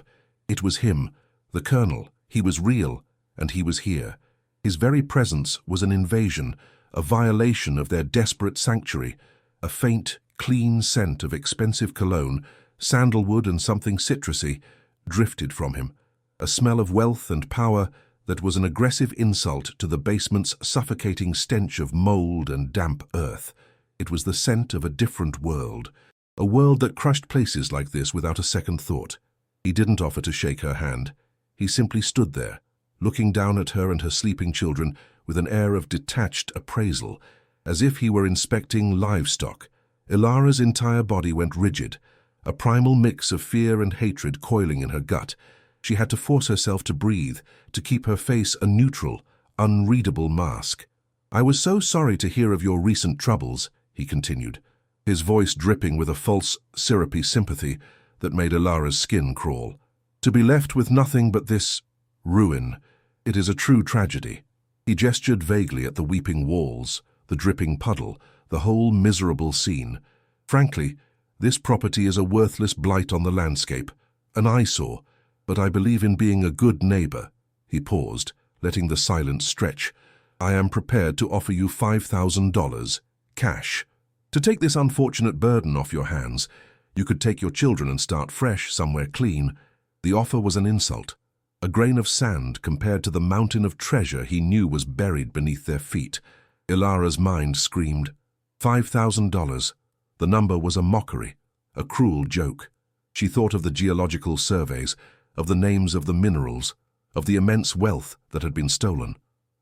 It was him, the colonel. He was real, and he was here. His very presence was an invasion, a violation of their desperate sanctuary. A faint, clean scent of expensive cologne, sandalwood and something citrusy, drifted from him. A smell of wealth and power that was an aggressive insult to the basement's suffocating stench of mold and damp earth. It was the scent of a different world, a world that crushed places like this without a second thought. He didn't offer to shake her hand. He simply stood there, looking down at her and her sleeping children with an air of detached appraisal, as if he were inspecting livestock. Ilara's entire body went rigid, a primal mix of fear and hatred coiling in her gut. She had to force herself to breathe, to keep her face a neutral, unreadable mask. "I was so sorry to hear of your recent troubles," he continued, his voice dripping with a false, syrupy sympathy, that made Ilara's skin crawl. To be left with nothing but this ruin, it is a true tragedy. He gestured vaguely at the weeping walls, the dripping puddle, the whole miserable scene. Frankly, this property is a worthless blight on the landscape, an eyesore, but I believe in being a good neighbor. He paused, letting the silence stretch. I am prepared to offer you $5,000, cash. To take this unfortunate burden off your hands, you could take your children and start fresh somewhere clean. The offer was an insult, a grain of sand compared to the mountain of treasure he knew was buried beneath their feet. Ilara's mind screamed. $5,000. The number was a mockery, a cruel joke. She thought of the geological surveys, of the names of the minerals, of the immense wealth that had been stolen.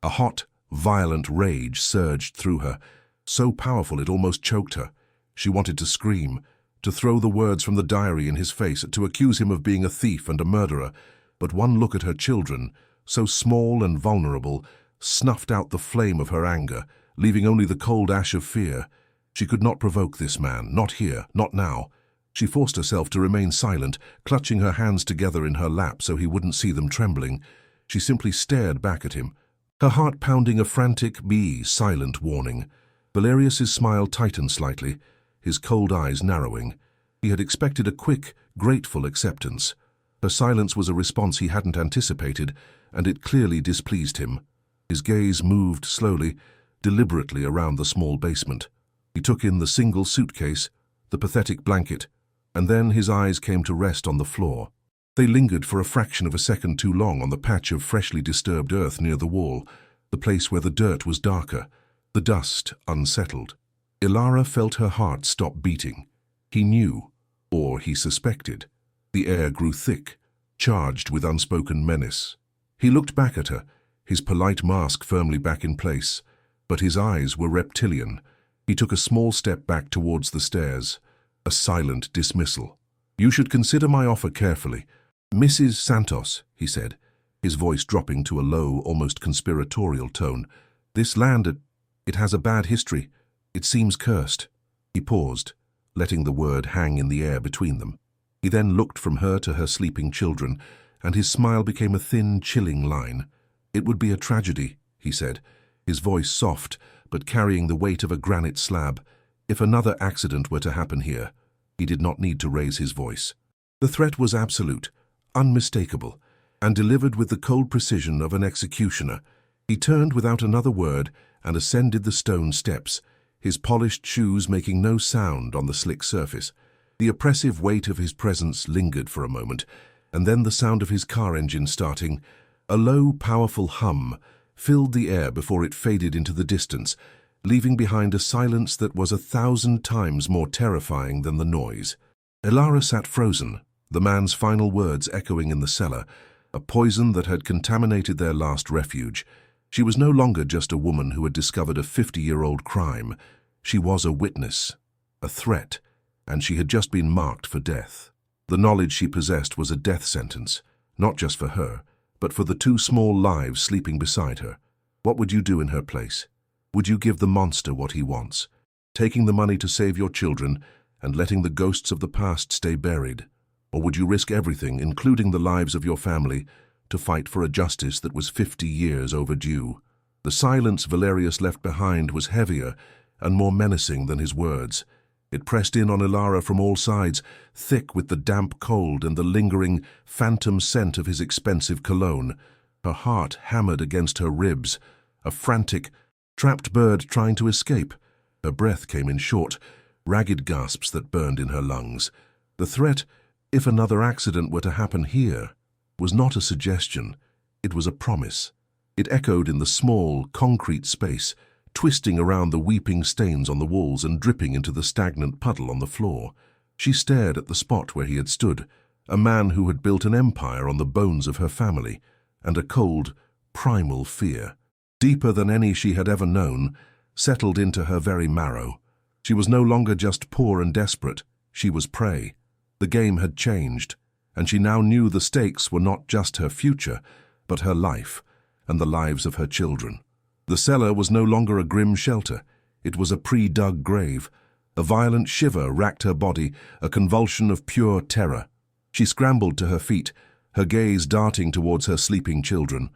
A hot, violent rage surged through her, so powerful it almost choked her. She wanted to scream, to throw the words from the diary in his face, to accuse him of being a thief and a murderer. But one look at her children, so small and vulnerable, snuffed out the flame of her anger, leaving only the cold ash of fear. She could not provoke this man, not here, not now. She forced herself to remain silent, clutching her hands together in her lap so he wouldn't see them trembling. She simply stared back at him, her heart pounding a frantic, silent warning. Valerius's smile tightened slightly, his cold eyes narrowing. He had expected a quick, grateful acceptance. Her silence was a response he hadn't anticipated, and it clearly displeased him. His gaze moved slowly, deliberately around the small basement. He took in the single suitcase, the pathetic blanket, and then his eyes came to rest on the floor. They lingered for a fraction of a second too long on the patch of freshly disturbed earth near the wall, the place where the dirt was darker, the dust unsettled. Ilara felt her heart stop beating. He knew, or he suspected. The air grew thick, charged with unspoken menace. He looked back at her, his polite mask firmly back in place, but his eyes were reptilian. He took a small step back towards the stairs, a silent dismissal. "You should consider my offer carefully. Mrs. Santos," he said, his voice dropping to a low, almost conspiratorial tone. "This land, it has a bad history. It seems cursed." He paused, letting the word hang in the air between them. He then looked from her to her sleeping children, and his smile became a thin, chilling line. "It would be a tragedy," he said, his voice soft, but carrying the weight of a granite slab. If another accident were to happen here, he did not need to raise his voice. The threat was absolute, unmistakable, and delivered with the cold precision of an executioner. He turned without another word and ascended the stone steps, his polished shoes making no sound on the slick surface. The oppressive weight of his presence lingered for a moment, and then the sound of his car engine starting. A low, powerful hum filled the air before it faded into the distance, leaving behind a silence that was 1,000 times more terrifying than the noise. Ilara sat frozen, the man's final words echoing in the cellar, a poison that had contaminated their last refuge. She was no longer just a woman who had discovered a 50-year-old crime. She was a witness, a threat, and she had just been marked for death. The knowledge she possessed was a death sentence, not just for her, but for the 2 small lives sleeping beside her. What would you do in her place? Would you give the monster what he wants, taking the money to save your children and letting the ghosts of the past stay buried? Or would you risk everything, including the lives of your family, to fight for a justice that was 50 years overdue? The silence Valerius left behind was heavier and more menacing than his words. It pressed in on Ilara from all sides, thick with the damp cold and the lingering, phantom scent of his expensive cologne. Her heart hammered against her ribs, a frantic, trapped bird trying to escape. Her breath came in short, ragged gasps that burned in her lungs. The threat, if another accident were to happen here, was not a suggestion. It was a promise. It echoed in the small, concrete space, twisting around the weeping stains on the walls and dripping into the stagnant puddle on the floor. She stared at the spot where he had stood, a man who had built an empire on the bones of her family, and a cold, primal fear, deeper than any she had ever known, settled into her very marrow. She was no longer just poor and desperate. She was prey. The game had changed, and she now knew the stakes were not just her future, but her life and the lives of her children. The cellar was no longer a grim shelter. It was a pre-dug grave, A violent shiver racked her body, a convulsion of pure terror. She scrambled to her feet, her gaze darting towards her sleeping children.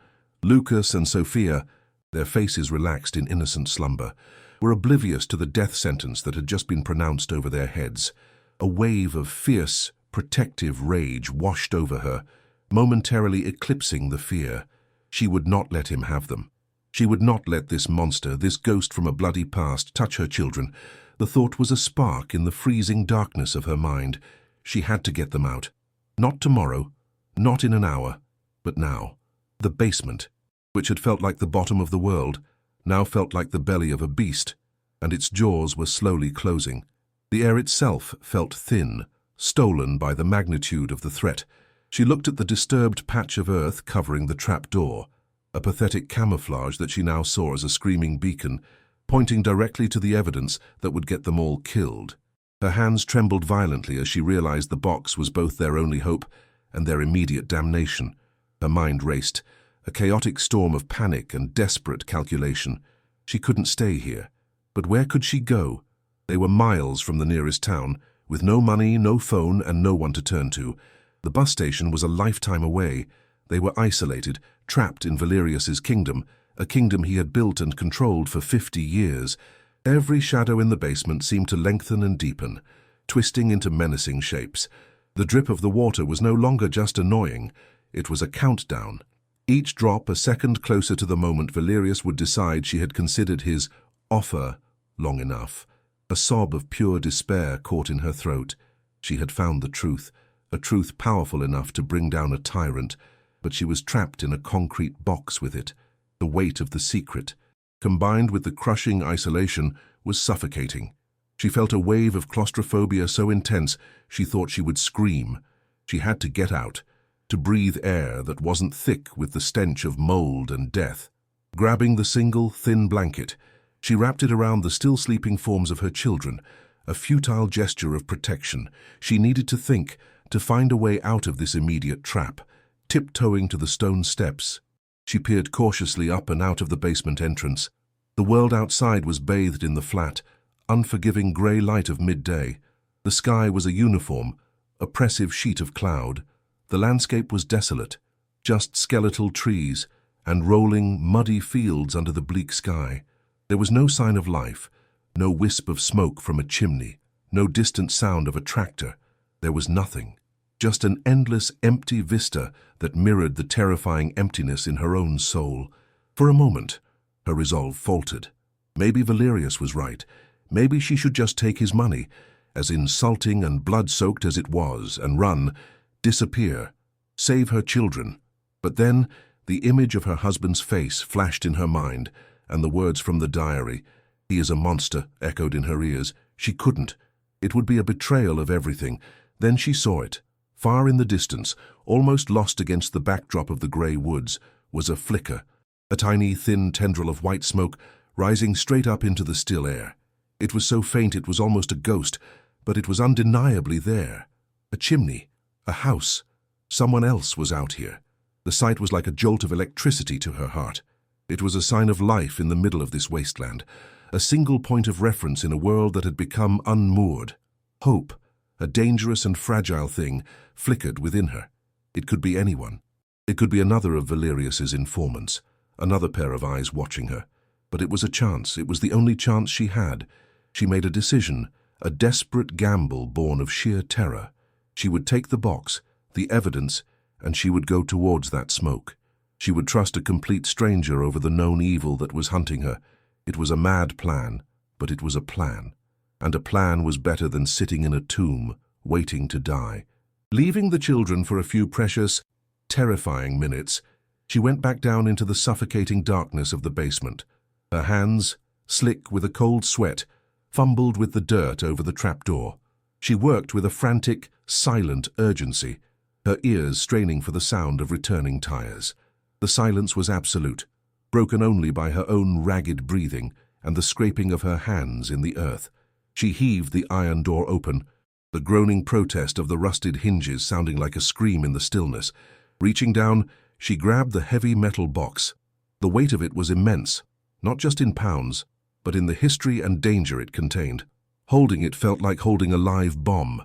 Lucas and Sophia, their faces relaxed in innocent slumber, were oblivious to the death sentence that had just been pronounced over their heads. A wave of fierce, protective rage washed over her, momentarily eclipsing the fear. She would not let him have them. She would not let this monster, this ghost from a bloody past, touch her children. The thought was a spark in the freezing darkness of her mind. She had to get them out. Not tomorrow, not in an hour, but now. The basement, which had felt like the bottom of the world, now felt like the belly of a beast, and its jaws were slowly closing. The air itself felt thin, stolen by the magnitude of the threat. She looked at the disturbed patch of earth covering the trapdoor, a pathetic camouflage that she now saw as a screaming beacon, pointing directly to the evidence that would get them all killed. Her hands trembled violently as she realized the box was both their only hope and their immediate damnation. Her mind raced, a chaotic storm of panic and desperate calculation. She couldn't stay here. But where could she go? They were miles from the nearest town, with no money, no phone, and no one to turn to. The bus station was a lifetime away. They were isolated, trapped in Valerius's kingdom, a kingdom he had built and controlled for 50 years. Every shadow in the basement seemed to lengthen and deepen, twisting into menacing shapes. The drip of the water was no longer just annoying. It was a countdown. Each drop a second closer to the moment Valerius would decide she had considered his offer long enough. A sob of pure despair caught in her throat. She had found the truth, a truth powerful enough to bring down a tyrant, but she was trapped in a concrete box with it. The weight of the secret, combined with the crushing isolation, was suffocating. She felt a wave of claustrophobia so intense she thought she would scream. She had to get out, to breathe air that wasn't thick with the stench of mold and death. Grabbing the single, thin blanket, she wrapped it around the still sleeping forms of her children, a futile gesture of protection. She needed to think, to find a way out of this immediate trap. Tiptoeing to the stone steps, she peered cautiously up and out of the basement entrance. The world outside was bathed in the flat, unforgiving grey light of midday. The sky was a uniform, oppressive sheet of cloud. The landscape was desolate, just skeletal trees and rolling, muddy fields under the bleak sky. There was no sign of life, no wisp of smoke from a chimney, no distant sound of a tractor. There was nothing, just an endless, empty vista that mirrored the terrifying emptiness in her own soul. For a moment, her resolve faltered. Maybe Valerius was right. Maybe she should just take his money, as insulting and blood-soaked as it was, and run, disappear, save her children. But then, the image of her husband's face flashed in her mind, and the words from the diary, "He is a monster," echoed in her ears. She couldn't. It would be a betrayal of everything. Then she saw it. Far in the distance, almost lost against the backdrop of the grey woods, was a flicker, a tiny, thin tendril of white smoke rising straight up into the still air. It was so faint it was almost a ghost, but it was undeniably there. A chimney, a house. Someone else was out here. The sight was like a jolt of electricity to her heart. It was a sign of life in the middle of this wasteland, a single point of reference in a world that had become unmoored. Hope, a dangerous and fragile thing, flickered within her. It could be anyone. It could be another of Valerius's informants, another pair of eyes watching her. But it was a chance. It was the only chance she had. She made a decision, a desperate gamble born of sheer terror. She would take the box, the evidence, and she would go towards that smoke. She would trust a complete stranger over the known evil that was hunting her. It was a mad plan, but it was a plan. And a plan was better than sitting in a tomb, waiting to die. Leaving the children for a few precious, terrifying minutes, she went back down into the suffocating darkness of the basement. Her hands, slick with a cold sweat, fumbled with the dirt over the trapdoor. She worked with a frantic, silent urgency, her ears straining for the sound of returning tires. The silence was absolute, broken only by her own ragged breathing and the scraping of her hands in the earth. She heaved the iron door open, the groaning protest of the rusted hinges sounding like a scream in the stillness. Reaching down, she grabbed the heavy metal box. The weight of it was immense, not just in pounds, but in the history and danger it contained. Holding it felt like holding a live bomb.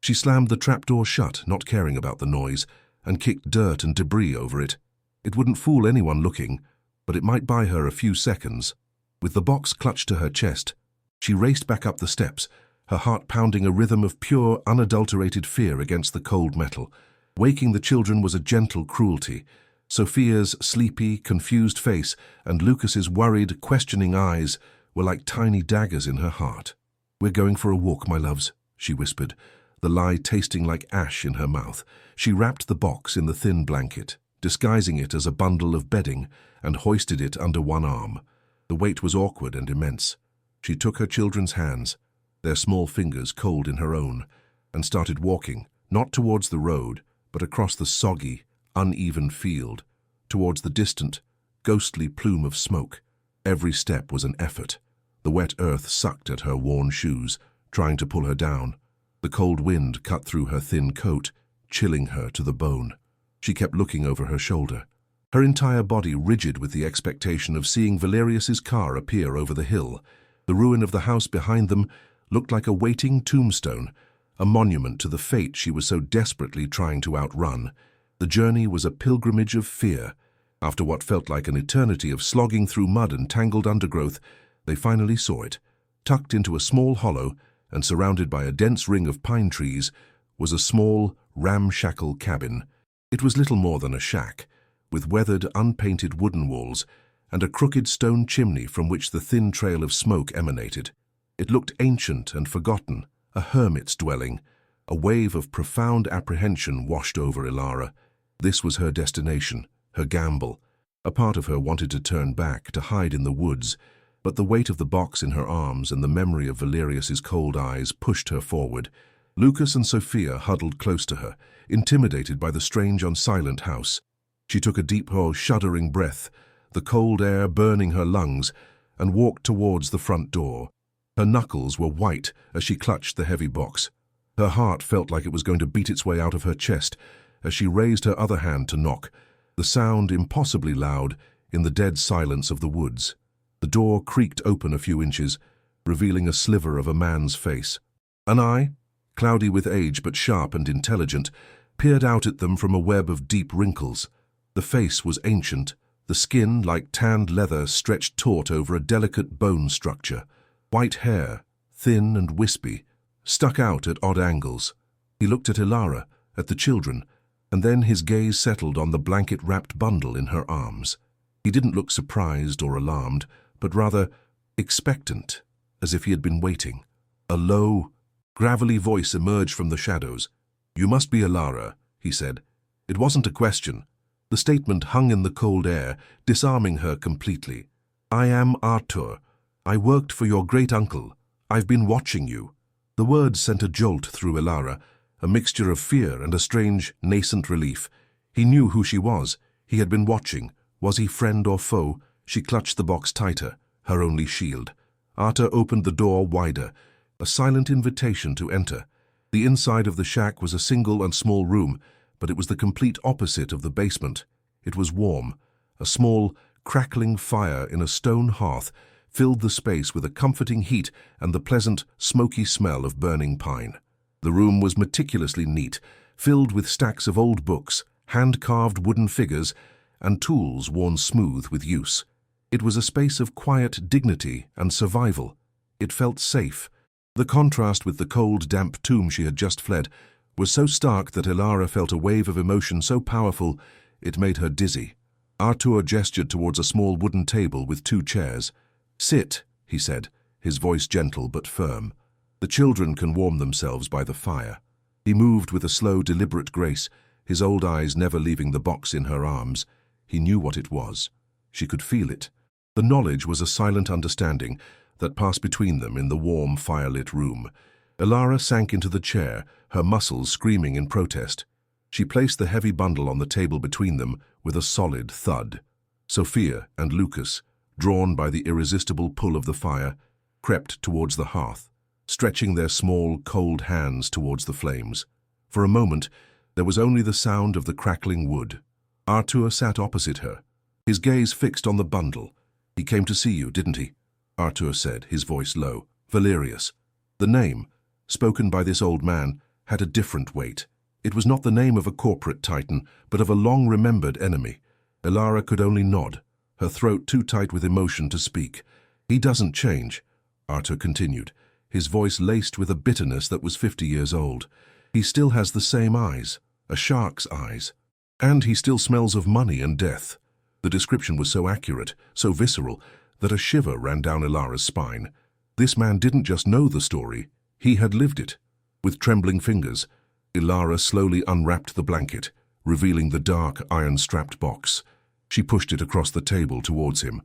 She slammed the trapdoor shut, not caring about the noise, and kicked dirt and debris over it. It wouldn't fool anyone looking, but it might buy her a few seconds. With the box clutched to her chest, she raced back up the steps, her heart pounding a rhythm of pure, unadulterated fear against the cold metal. Waking the children was a gentle cruelty. Sophia's sleepy, confused face and Lucas's worried, questioning eyes were like tiny daggers in her heart. "We're going for a walk, my loves," she whispered, the lie tasting like ash in her mouth. She wrapped the box in the thin blanket, disguising it as a bundle of bedding, and hoisted it under one arm. The weight was awkward and immense. She took her children's hands, their small fingers cold in her own, and started walking, not towards the road, but across the soggy, uneven field, towards the distant, ghostly plume of smoke. Every step was an effort. The wet earth sucked at her worn shoes, trying to pull her down. The cold wind cut through her thin coat, chilling her to the bone. She kept looking over her shoulder, her entire body rigid with the expectation of seeing Valerius's car appear over the hill. The ruin of the house behind them looked like a waiting tombstone, a monument to the fate she was so desperately trying to outrun. The journey was a pilgrimage of fear. After what felt like an eternity of slogging through mud and tangled undergrowth, they finally saw it. Tucked into a small hollow and surrounded by a dense ring of pine trees was a small, ramshackle cabin. It was little more than a shack, with weathered, unpainted wooden walls and a crooked stone chimney from which the thin trail of smoke emanated. It looked ancient and forgotten, a hermit's dwelling. A wave of profound apprehension washed over Ilara. This was her destination, her gamble. A part of her wanted to turn back, to hide in the woods, but the weight of the box in her arms and the memory of Valerius's cold eyes pushed her forward. Lucas and Sophia huddled close to her, intimidated by the strange, unsilent house. She took a deep, shuddering breath, the cold air burning her lungs, and walked towards the front door. Her knuckles were white as she clutched the heavy box. Her heart felt like it was going to beat its way out of her chest as she raised her other hand to knock, the sound impossibly loud in the dead silence of the woods. The door creaked open a few inches, revealing a sliver of a man's face. An eye, cloudy with age but sharp and intelligent, peered out at them from a web of deep wrinkles. The face was ancient, the skin, like tanned leather, stretched taut over a delicate bone structure. White hair, thin and wispy, stuck out at odd angles. He looked at Ilara, at the children, and then his gaze settled on the blanket-wrapped bundle in her arms. He didn't look surprised or alarmed, but rather expectant, as if he had been waiting. A low, gravelly voice emerged from the shadows. "You must be Ilara," he said. It wasn't a question. The statement hung in the cold air, disarming her completely. "I am Arthur. I worked for your great-uncle. I've been watching you." The words sent a jolt through Ilara, a mixture of fear and a strange, nascent relief. He knew who she was. He had been watching. Was he friend or foe? She clutched the box tighter, her only shield. Arthur opened the door wider, a silent invitation to enter. The inside of the shack was a single and small room, but it was the complete opposite of the basement. It was warm. A small, crackling fire in a stone hearth filled the space with a comforting heat and the pleasant, smoky smell of burning pine. The room was meticulously neat, filled with stacks of old books, hand-carved wooden figures, and tools worn smooth with use. It was a space of quiet dignity and survival. It felt safe. The contrast with the cold, damp tomb she had just fled was so stark that Ilara felt a wave of emotion so powerful it made her dizzy. Arthur gestured towards a small wooden table with 2 chairs. "Sit," he said, his voice gentle but firm. "The children can warm themselves by the fire." He moved with a slow, deliberate grace, his old eyes never leaving the box in her arms. He knew what it was. She could feel it. The knowledge was a silent understanding that passed between them in the warm, firelit room. Ilara sank into the chair, her muscles screaming in protest. She placed the heavy bundle on the table between them with a solid thud. Sophia and Lucas, drawn by the irresistible pull of the fire, crept towards the hearth, stretching their small, cold hands towards the flames. For a moment, there was only the sound of the crackling wood. Arthur sat opposite her, his gaze fixed on the bundle. "He came to see you, didn't he?" Arthur said, his voice low. "Valerius." The name, spoken by this old man, had a different weight. It was not the name of a corporate titan, but of a long-remembered enemy. Ilara could only nod, her throat too tight with emotion to speak. "He doesn't change," Arthur continued, his voice laced with a bitterness that was 50 years old. "He still has the same eyes, a shark's eyes. And he still smells of money and death." The description was so accurate, so visceral, that a shiver ran down Ilara's spine. This man didn't just know the story, he had lived it. With trembling fingers, Ilara slowly unwrapped the blanket, revealing the dark, iron-strapped box. She pushed it across the table towards him.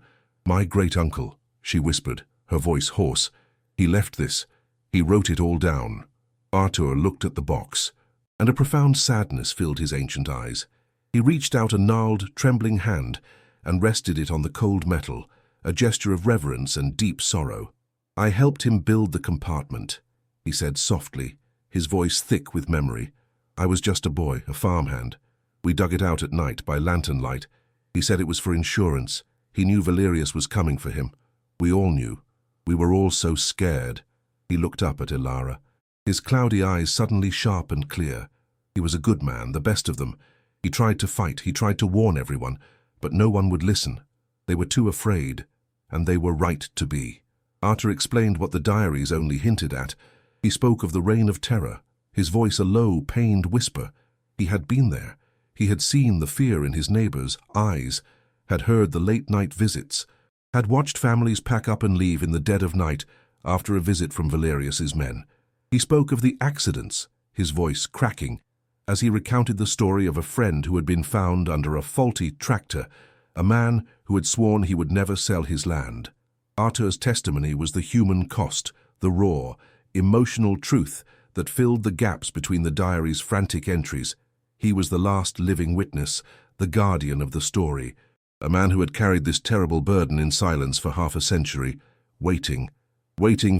"My great-uncle," she whispered, her voice hoarse. "He left this. He wrote it all down." Arthur looked at the box, and a profound sadness filled his ancient eyes. He reached out a gnarled, trembling hand and rested it on the cold metal, a gesture of reverence and deep sorrow. "I helped him build the compartment," he said softly, his voice thick with memory. "I was just a boy, a farmhand. We dug it out at night by lantern light. He said it was for insurance. He knew Valerius was coming for him. We all knew. We were all so scared." He looked up at Ilara, his cloudy eyes suddenly sharp and clear. He was a good man, the best of them. He tried to fight, he tried to warn everyone, but no one would listen. They were too afraid, and they were right to be. Arthur explained what the diaries only hinted at. He spoke of the reign of terror, his voice a low, pained whisper. He had been there. He had seen the fear in his neighbors' eyes, had heard the late-night visits, had watched families pack up and leave in the dead of night after a visit from Valerius's men. He spoke of the accidents, his voice cracking, as he recounted the story of a friend who had been found under a faulty tractor, a man who had sworn he would never sell his land. Arthur's testimony was the human cost, the raw, emotional truth that filled the gaps between the diary's frantic entries. He was the last living witness, the guardian of the story, a man who had carried this terrible burden in silence for half a century, waiting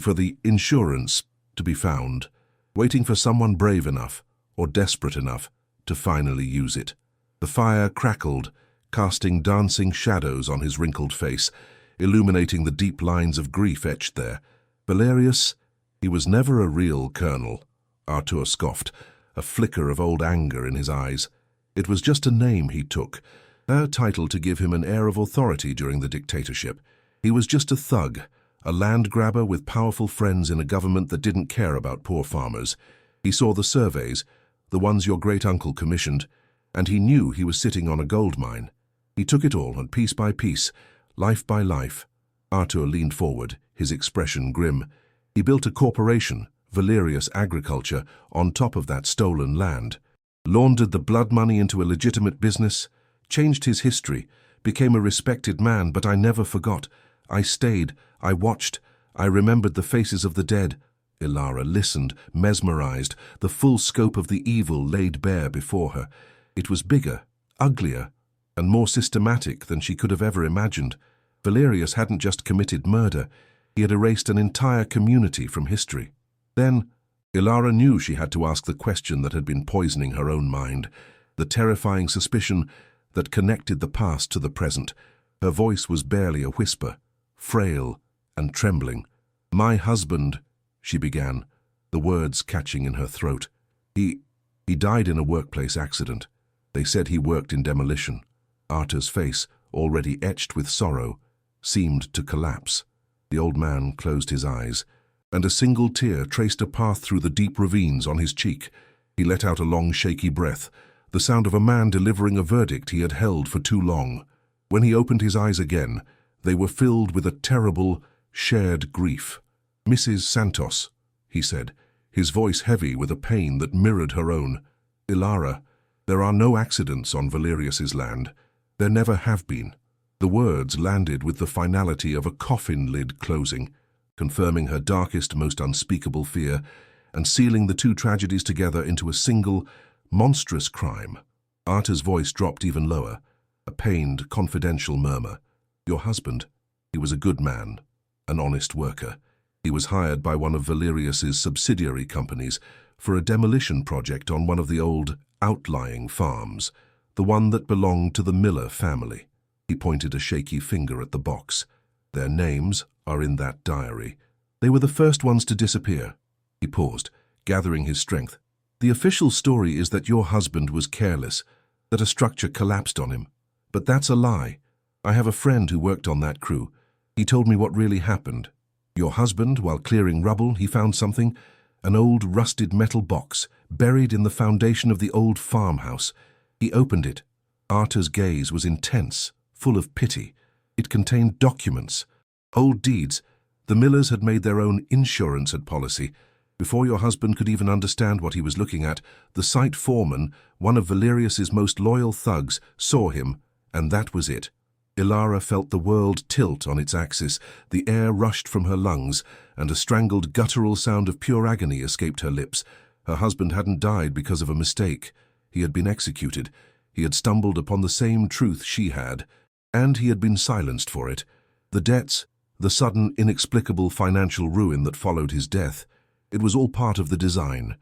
for the insurance to be found, waiting for someone brave enough or desperate enough to finally use it. The fire crackled, casting dancing shadows on his wrinkled face, illuminating the deep lines of grief etched there. "Valerius, he was never a real colonel," Arthur scoffed, a flicker of old anger in his eyes. "It was just a name he took, a title to give him an air of authority during the dictatorship. He was just a thug, a land grabber with powerful friends in a government that didn't care about poor farmers. He saw the surveys, the ones your great-uncle commissioned, and he knew he was sitting on a gold mine. He took it all, and piece by piece, life by life." Arthur leaned forward, his expression grim. "He built a corporation, Valerius Agriculture, on top of that stolen land, laundered the blood money into a legitimate business, changed his history, became a respected man, but I never forgot. I stayed, I watched, I remembered the faces of the dead." Ilara listened, mesmerized, the full scope of the evil laid bare before her. It was bigger, uglier, and more systematic than she could have ever imagined. Valerius hadn't just committed murder, he had erased an entire community from history. Then, Ilara knew she had to ask the question that had been poisoning her own mind, the terrifying suspicion that connected the past to the present. Her voice was barely a whisper, frail and trembling. "My husband," she began, the words catching in her throat. He died in a workplace accident. They said he worked in demolition." Arthur's face, already etched with sorrow, seemed to collapse. The old man closed his eyes, and a single tear traced a path through the deep ravines on his cheek. He let out a long, shaky breath, the sound of a man delivering a verdict he had held for too long. When he opened his eyes again, they were filled with a terrible, shared grief. "Mrs. Santos," he said, his voice heavy with a pain that mirrored her own. "Ilara, there are no accidents on Valerius's land. There never have been." The words landed with the finality of a coffin lid closing, confirming her darkest, most unspeakable fear, and sealing the two tragedies together into a single, monstrous crime. Arthur's voice dropped even lower, a pained, confidential murmur. "Your husband, he was a good man, an honest worker. He was hired by one of Valerius's subsidiary companies for a demolition project on one of the old, outlying farms, the one that belonged to the Miller family." He pointed a shaky finger at the box. "Their names are in that diary. They were the first ones to disappear, He paused, gathering his strength. The official story is that your husband was careless, that a structure collapsed on him. But that's a lie. I have a friend who worked on that crew. He told me what really happened. Your husband, while clearing rubble, he found something, an old rusted metal box, buried in the foundation of the old farmhouse. He opened it. Arta's gaze was intense, full of pity. It contained documents, old deeds. The Millers had made their own insurance policy. Before your husband could even understand what he was looking at, the site foreman, one of Valerius's most loyal thugs, saw him, and that was it. Ilara felt the world tilt on its axis, the air rushed from her lungs, and a strangled guttural sound of pure agony escaped her lips. Her husband hadn't died because of a mistake. He had been executed. He had stumbled upon the same truth she had, and he had been silenced for it. The debts, the sudden, inexplicable financial ruin that followed his death, it was all part of the design.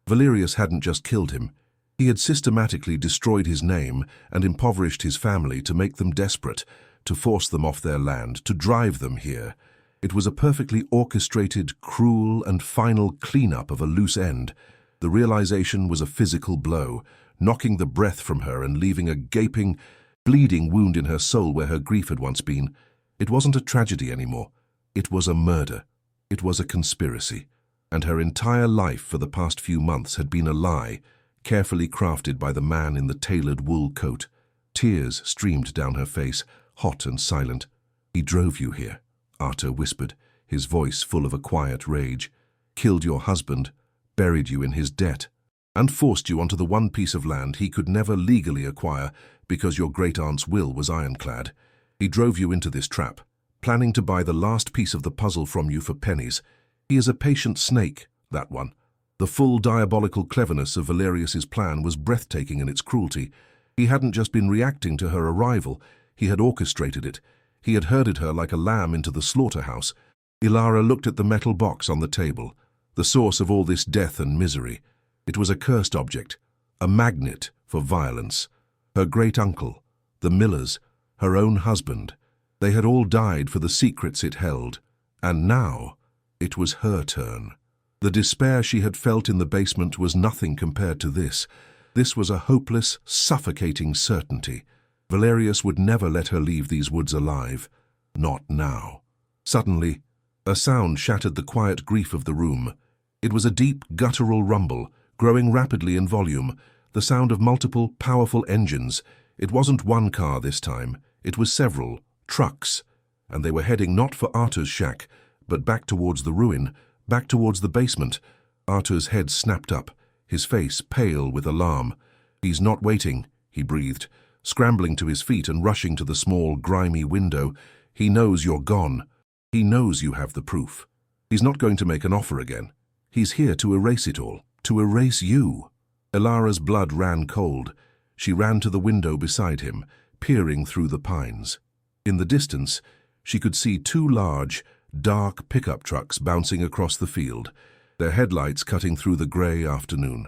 Valerius hadn't just killed him. He had systematically destroyed his name and impoverished his family to make them desperate, to force them off their land, to drive them here. It was a perfectly orchestrated, cruel and final cleanup of a loose end. The realization was a physical blow, knocking the breath from her and leaving a gaping, bleeding wound in her soul where her grief had once been. It wasn't a tragedy anymore. It was a murder. It was a conspiracy. And her entire life for the past few months had been a lie, carefully crafted by the man in the tailored wool coat. Tears streamed down her face, hot and silent. He drove you here, Arta whispered, his voice full of a quiet rage. Killed your husband, buried you in his debt, and forced you onto the one piece of land he could never legally acquire because your great-aunt's will was ironclad. He drove you into this trap, planning to buy the last piece of the puzzle from you for pennies. He is a patient snake, that one. The full diabolical cleverness of Valerius's plan was breathtaking in its cruelty. He hadn't just been reacting to her arrival, he had orchestrated it. He had herded her like a lamb into the slaughterhouse. Ilara looked at the metal box on the table, the source of all this death and misery. It was a cursed object, a magnet for violence. Her great-uncle, the Millers, her own husband, they had all died for the secrets it held. And now, it was her turn. The despair she had felt in the basement was nothing compared to this. This was a hopeless, suffocating certainty. Valerius would never let her leave these woods alive. Not now. Suddenly, a sound shattered the quiet grief of the room. It was a deep, guttural rumble, growing rapidly in volume, the sound of multiple, powerful engines. It wasn't one car this time. It was several, trucks, and they were heading not for Arta's shack, but back towards the ruin, back towards the basement. Arta's head snapped up, his face pale with alarm. "He's not waiting," he breathed, scrambling to his feet and rushing to the small, grimy window. "He knows you're gone. He knows you have the proof. He's not going to make an offer again. He's here to erase it all, to erase you." Ilara's blood ran cold. She ran to the window beside him, peering through the pines. In the distance, she could see two large, dark pickup trucks bouncing across the field, their headlights cutting through the grey afternoon.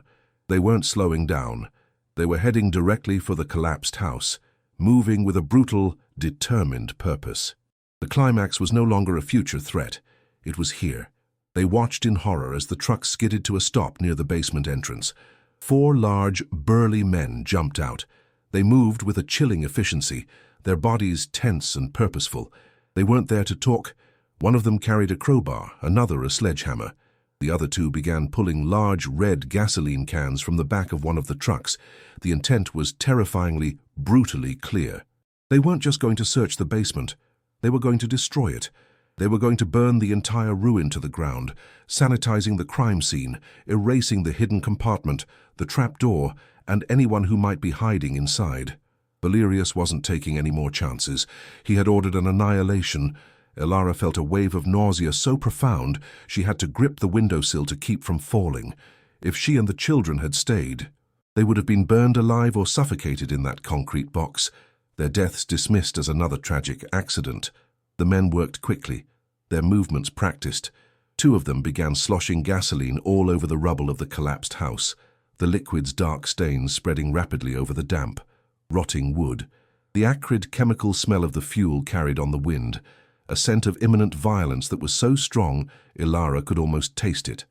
They weren't slowing down. They were heading directly for the collapsed house, moving with a brutal, determined purpose. The climax was no longer a future threat. It was here. They watched in horror as the truck skidded to a stop near the basement entrance. 4 large, burly men jumped out. They moved with a chilling efficiency, their bodies tense and purposeful. They weren't there to talk. One of them carried a crowbar, another a sledgehammer. The other 2 began pulling large red gasoline cans from the back of one of the trucks. The intent was terrifyingly, brutally clear. They weren't just going to search the basement. They were going to destroy it. They were going to burn the entire ruin to the ground, sanitizing the crime scene, erasing the hidden compartment, the trapdoor, and anyone who might be hiding inside. Valerius wasn't taking any more chances. He had ordered an annihilation. Ilara felt a wave of nausea so profound she had to grip the windowsill to keep from falling. If she and the children had stayed, they would have been burned alive or suffocated in that concrete box, their deaths dismissed as another tragic accident. The men worked quickly, their movements practiced. 2 of them began sloshing gasoline all over the rubble of the collapsed house, the liquid's dark stains spreading rapidly over the damp, rotting wood. The acrid chemical smell of the fuel carried on the wind, a scent of imminent violence that was so strong Ilara could almost taste it.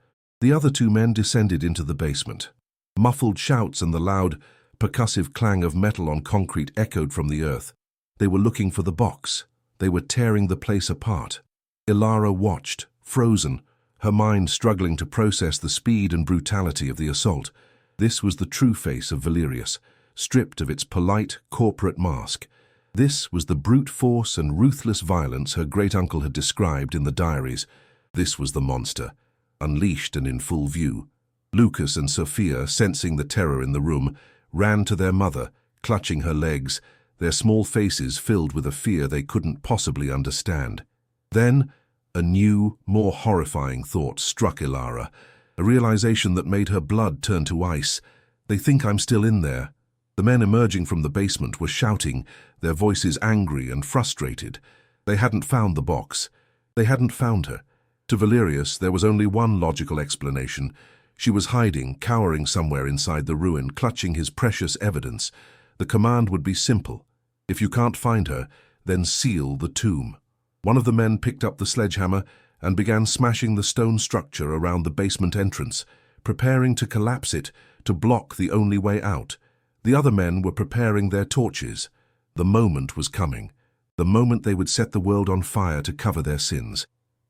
The other two men descended into the basement. Muffled shouts and the loud, percussive clang of metal on concrete echoed from the earth. They were looking for the box. They were tearing the place apart. Ilara watched, frozen, her mind struggling to process the speed and brutality of the assault. This was the true face of Valerius, stripped of its polite, corporate mask. This was the brute force and ruthless violence her great-uncle had described in the diaries. This was the monster, unleashed and in full view. Lucas and Sophia, sensing the terror in the room, ran to their mother, clutching her legs, their small faces filled with a fear they couldn't possibly understand. Then, a new, more horrifying thought struck Ilara, a realization that made her blood turn to ice. "They think I'm still in there." The men emerging from the basement were shouting, their voices angry and frustrated. They hadn't found the box. They hadn't found her. To Valerius, there was only one logical explanation. She was hiding, cowering somewhere inside the ruin, clutching his precious evidence. The command would be simple. If you can't find her, then seal the tomb. One of the men picked up the sledgehammer and began smashing the stone structure around the basement entrance, preparing to collapse it to block the only way out. The other men were preparing their torches. The moment was coming. The moment they would set the world on fire to cover their sins.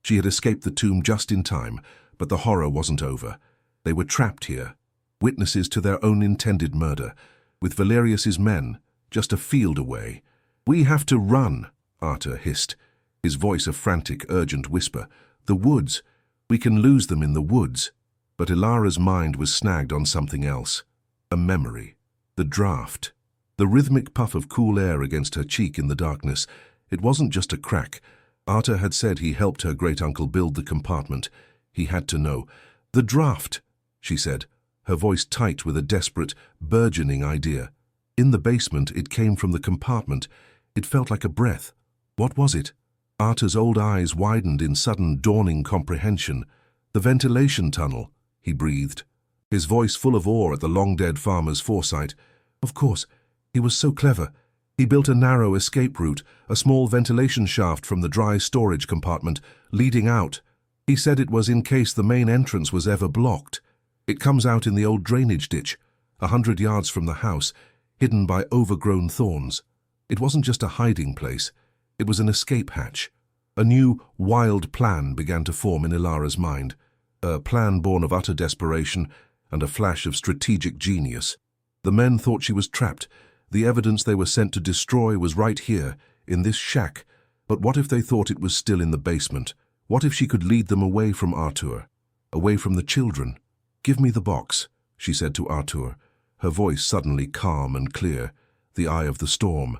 She had escaped the tomb just in time, but the horror wasn't over. They were trapped here, witnesses to their own intended murder, with Valerius's men just a field away. "We have to run," Arthur hissed, his voice a frantic, urgent whisper. "The woods. We can lose them in the woods." But Ilara's mind was snagged on something else. A memory. The draft. The rhythmic puff of cool air against her cheek in the darkness. It wasn't just a crack. Arthur had said he helped her great-uncle build the compartment. He had to know. "The draft," she said, her voice tight with a desperate, burgeoning idea. In the basement, it came from the compartment. It felt like a breath. What was it? Arthur's old eyes widened in sudden, dawning comprehension. "The ventilation tunnel," he breathed, his voice full of awe at the long-dead farmer's foresight. Of course, he was so clever. He built a narrow escape route, a small ventilation shaft from the dry storage compartment, leading out. He said it was in case the main entrance was ever blocked. It comes out in the old drainage ditch, 100 yards from the house, hidden by overgrown thorns. It wasn't just a hiding place. It was an escape hatch. A new, wild plan began to form in Ilara's mind, a plan born of utter desperation and a flash of strategic genius. The men thought she was trapped. The evidence they were sent to destroy was right here, in this shack. But what if they thought it was still in the basement? What if she could lead them away from Arthur, away from the children? "Give me the box," she said to Arthur, her voice suddenly calm and clear, the eye of the storm.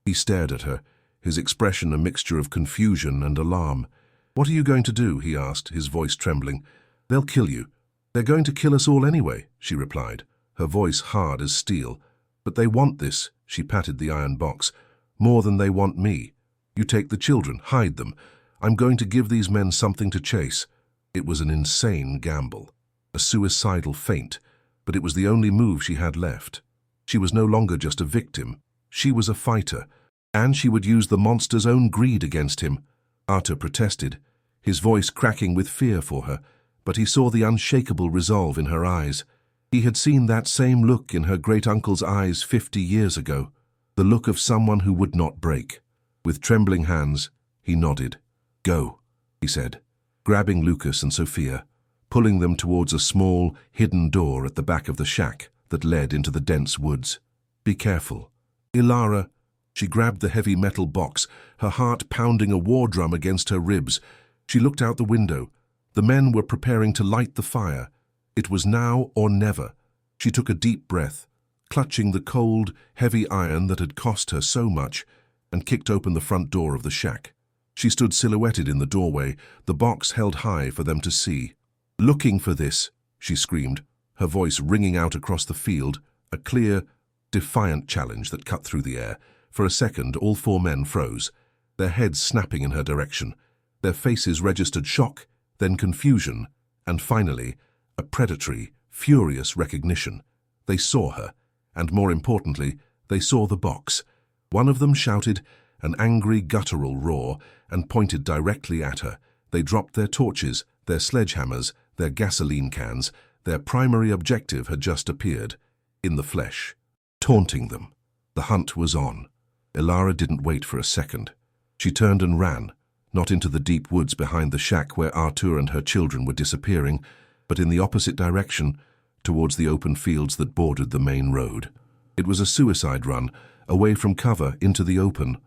He stared at her, his expression a mixture of confusion and alarm. "What are you going to do?" he asked, his voice trembling. "They'll kill you." "They're going to kill us all anyway," she replied, her voice hard as steel. "But they want this," she patted the iron box, "more than they want me. You take the children, hide them. I'm going to give these men something to chase." It was an insane gamble, a suicidal feint, but it was the only move she had left. She was no longer just a victim. She was a fighter, and she would use the monster's own greed against him. Arthur protested, his voice cracking with fear for her, but he saw the unshakable resolve in her eyes. He had seen that same look in her great-uncle's eyes 50 years ago, the look of someone who would not break. With trembling hands, he nodded. "Go," he said, grabbing Lucas and Sophia, pulling them towards a small, hidden door at the back of the shack that led into the dense woods. "Be careful." "Ilara," she grabbed the heavy metal box, her heart pounding a war drum against her ribs. She looked out the window. The men were preparing to light the fire. It was now or never. She took a deep breath, clutching the cold, heavy iron that had cost her so much, and kicked open the front door of the shack. She stood silhouetted in the doorway, the box held high for them to see. "Looking for this," she screamed, her voice ringing out across the field, a clear, defiant challenge that cut through the air. For a second, all four men froze, their heads snapping in her direction. Their faces registered shock, then confusion, and finally, a predatory, furious recognition. They saw her, and more importantly, they saw the box. One of them shouted, an angry, guttural roar, and pointed directly at her. They dropped their torches, their sledgehammers, their gasoline cans, their primary objective had just appeared, in the flesh, taunting them. The hunt was on. Ilara didn't wait for a second. She turned and ran, not into the deep woods behind the shack where Arthur and her children were disappearing, but in the opposite direction, towards the open fields that bordered the main road. It was a suicide run, away from cover into the open.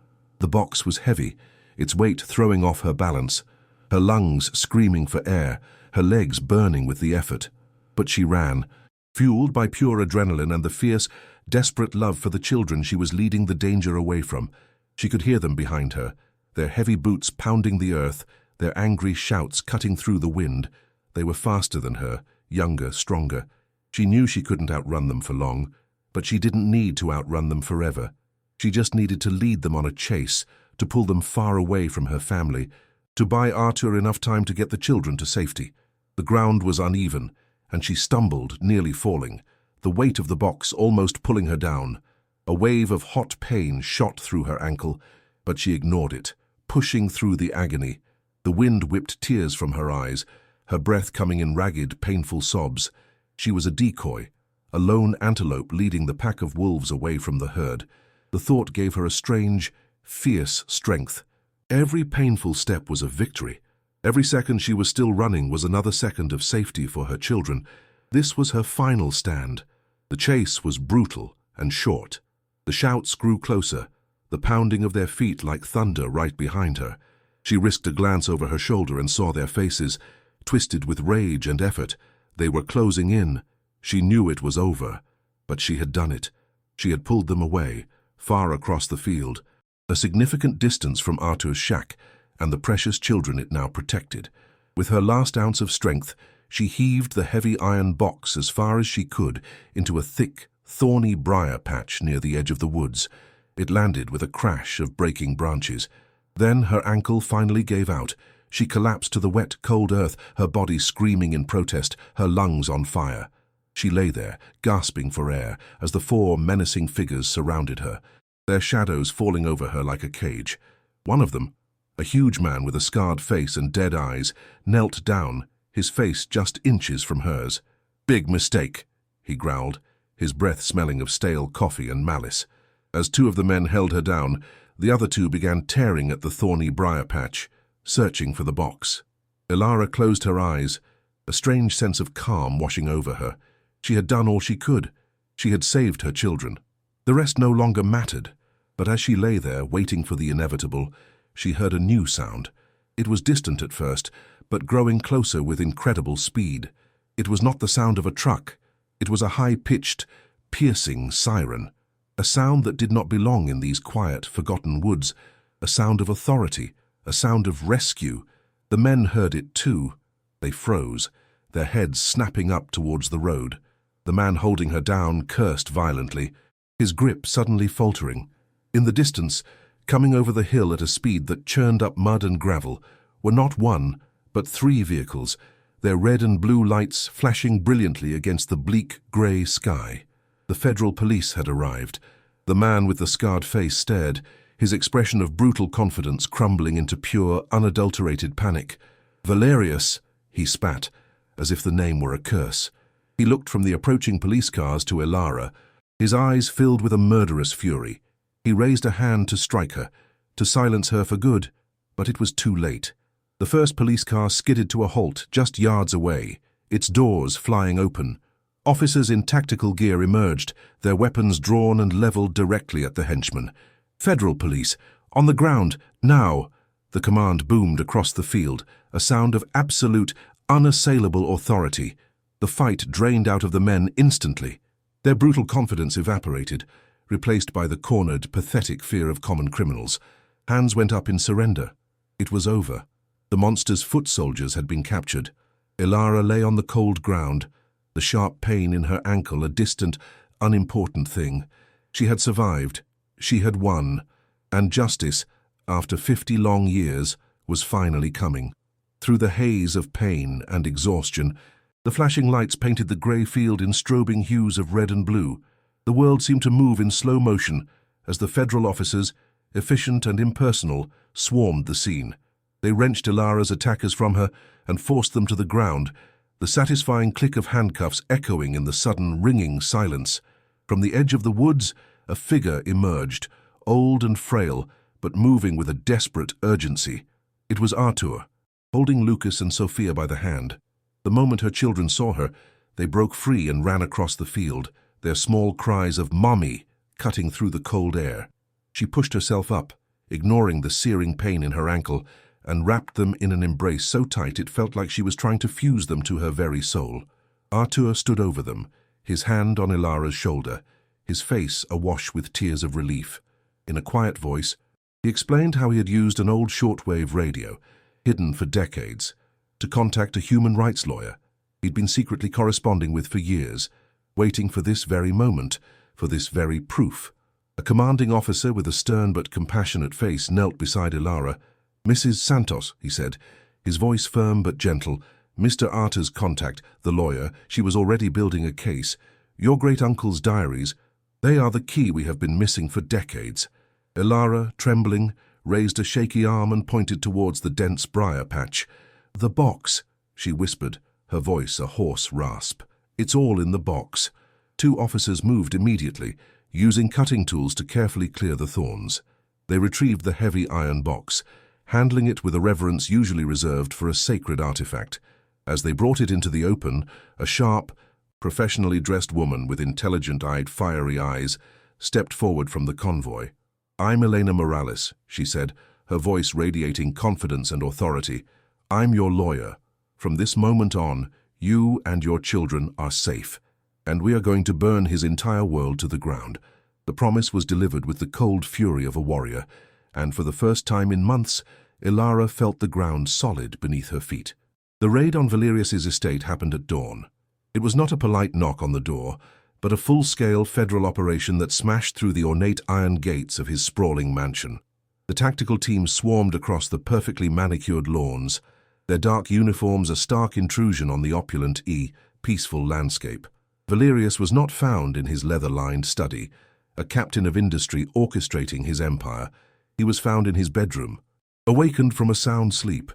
The box was heavy, its weight throwing off her balance, her lungs screaming for air, her legs burning with the effort. But she ran, fueled by pure adrenaline and the fierce, desperate love for the children she was leading the danger away from. She could hear them behind her, their heavy boots pounding the earth, their angry shouts cutting through the wind. They were faster than her, younger, stronger. She knew she couldn't outrun them for long, but she didn't need to outrun them forever. She just needed to lead them on a chase, to pull them far away from her family, to buy Arthur enough time to get the children to safety. The ground was uneven, and she stumbled, nearly falling, the weight of the box almost pulling her down. A wave of hot pain shot through her ankle, but she ignored it, pushing through the agony. The wind whipped tears from her eyes, her breath coming in ragged, painful sobs. She was a decoy, a lone antelope leading the pack of wolves away from the herd. The thought gave her a strange, fierce strength. Every painful step was a victory. Every second she was still running was another second of safety for her children. This was her final stand. The chase was brutal and short. The shouts grew closer, the pounding of their feet like thunder right behind her. She risked a glance over her shoulder and saw their faces, twisted with rage and effort. They were closing in. She knew it was over, but she had done it. She had pulled them away, far across the field, a significant distance from Arthur's shack and the precious children it now protected. With her last ounce of strength, she heaved the heavy iron box as far as she could into a thick, thorny briar patch near the edge of the woods. It landed with a crash of breaking branches. Then her ankle finally gave out. She collapsed to the wet, cold earth, her body screaming in protest, her lungs on fire. She lay there, gasping for air, as the four menacing figures surrounded her, their shadows falling over her like a cage. One of them, a huge man with a scarred face and dead eyes, knelt down, his face just inches from hers. "Big mistake," he growled, his breath smelling of stale coffee and malice. As two of the men held her down, the other two began tearing at the thorny briar patch, searching for the box. Ilara closed her eyes, a strange sense of calm washing over her. She had done all she could. She had saved her children. The rest no longer mattered, but as she lay there, waiting for the inevitable, she heard a new sound. It was distant at first, but growing closer with incredible speed. It was not the sound of a truck. It was a high-pitched, piercing siren, a sound that did not belong in these quiet, forgotten woods, a sound of authority, a sound of rescue. The men heard it too. They froze, their heads snapping up towards the road. The man holding her down cursed violently, his grip suddenly faltering. In the distance, coming over the hill at a speed that churned up mud and gravel, were not one, but three vehicles, their red and blue lights flashing brilliantly against the bleak, grey sky. The federal police had arrived. The man with the scarred face stared, his expression of brutal confidence crumbling into pure, unadulterated panic. "Valerius," he spat, as if the name were a curse. He looked from the approaching police cars to Ilara, his eyes filled with a murderous fury. He raised a hand to strike her, to silence her for good, but it was too late. The first police car skidded to a halt just yards away, its doors flying open. Officers in tactical gear emerged, their weapons drawn and leveled directly at the henchmen. "Federal police, on the ground, now!" The command boomed across the field, a sound of absolute, unassailable authority. The fight drained out of the men instantly. Their brutal confidence evaporated, replaced by the cornered, pathetic fear of common criminals. Hands went up in surrender. It was over. The monster's foot soldiers had been captured. Ilara lay on the cold ground, the sharp pain in her ankle a distant, unimportant thing. She had survived. She had won. And justice, after 50 long years, was finally coming. Through the haze of pain and exhaustion, the flashing lights painted the grey field in strobing hues of red and blue. The world seemed to move in slow motion as the federal officers, efficient and impersonal, swarmed the scene. They wrenched Ilara's attackers from her and forced them to the ground. the satisfying click of handcuffs echoing in the sudden ringing silence. From the edge of the woods, a figure emerged, old and frail, but moving with a desperate urgency. It was Artur, holding Lucas and Sophia by the hand. The moment her children saw her, they broke free and ran across the field, their small cries of "Mommy" cutting through the cold air. She pushed herself up, ignoring the searing pain in her ankle, and wrapped them in an embrace so tight it felt like she was trying to fuse them to her very soul. Artur stood over them, his hand on Ilara's shoulder, his face awash with tears of relief. In a quiet voice, he explained how he had used an old shortwave radio, hidden for decades, to contact a human rights lawyer he'd been secretly corresponding with for years, waiting for this very moment, for this very proof. A commanding officer with a stern but compassionate face knelt beside Ilara. "Mrs. Santos," he said, his voice firm but gentle. "Mr. Artur's contact, the lawyer, she was already building a case. Your great-uncle's diaries, they are the key we have been missing for decades." Ilara, trembling, raised a shaky arm and pointed towards the dense briar patch. "The box," she whispered, her voice a hoarse rasp. "It's all in the box." Two officers moved immediately, using cutting tools to carefully clear the thorns. They retrieved the heavy iron box, handling it with a reverence usually reserved for a sacred artifact. As they brought it into the open, a sharp, professionally dressed woman with intelligent-eyed, fiery eyes stepped forward from the convoy. "I'm Elena Morales," she said, her voice radiating confidence and authority. "I'm your lawyer. From this moment on, you and your children are safe, and we are going to burn his entire world to the ground." The promise was delivered with the cold fury of a warrior, and for the first time in months, Ilara felt the ground solid beneath her feet. The raid on Valerius's estate happened at dawn. It was not a polite knock on the door, but a full-scale federal operation that smashed through the ornate iron gates of his sprawling mansion. The tactical team swarmed across the perfectly manicured lawns, their dark uniforms a stark intrusion on the opulent, peaceful landscape. Valerius was not found in his leather-lined study, a captain of industry orchestrating his empire. He was found in his bedroom. Awakened from a sound sleep,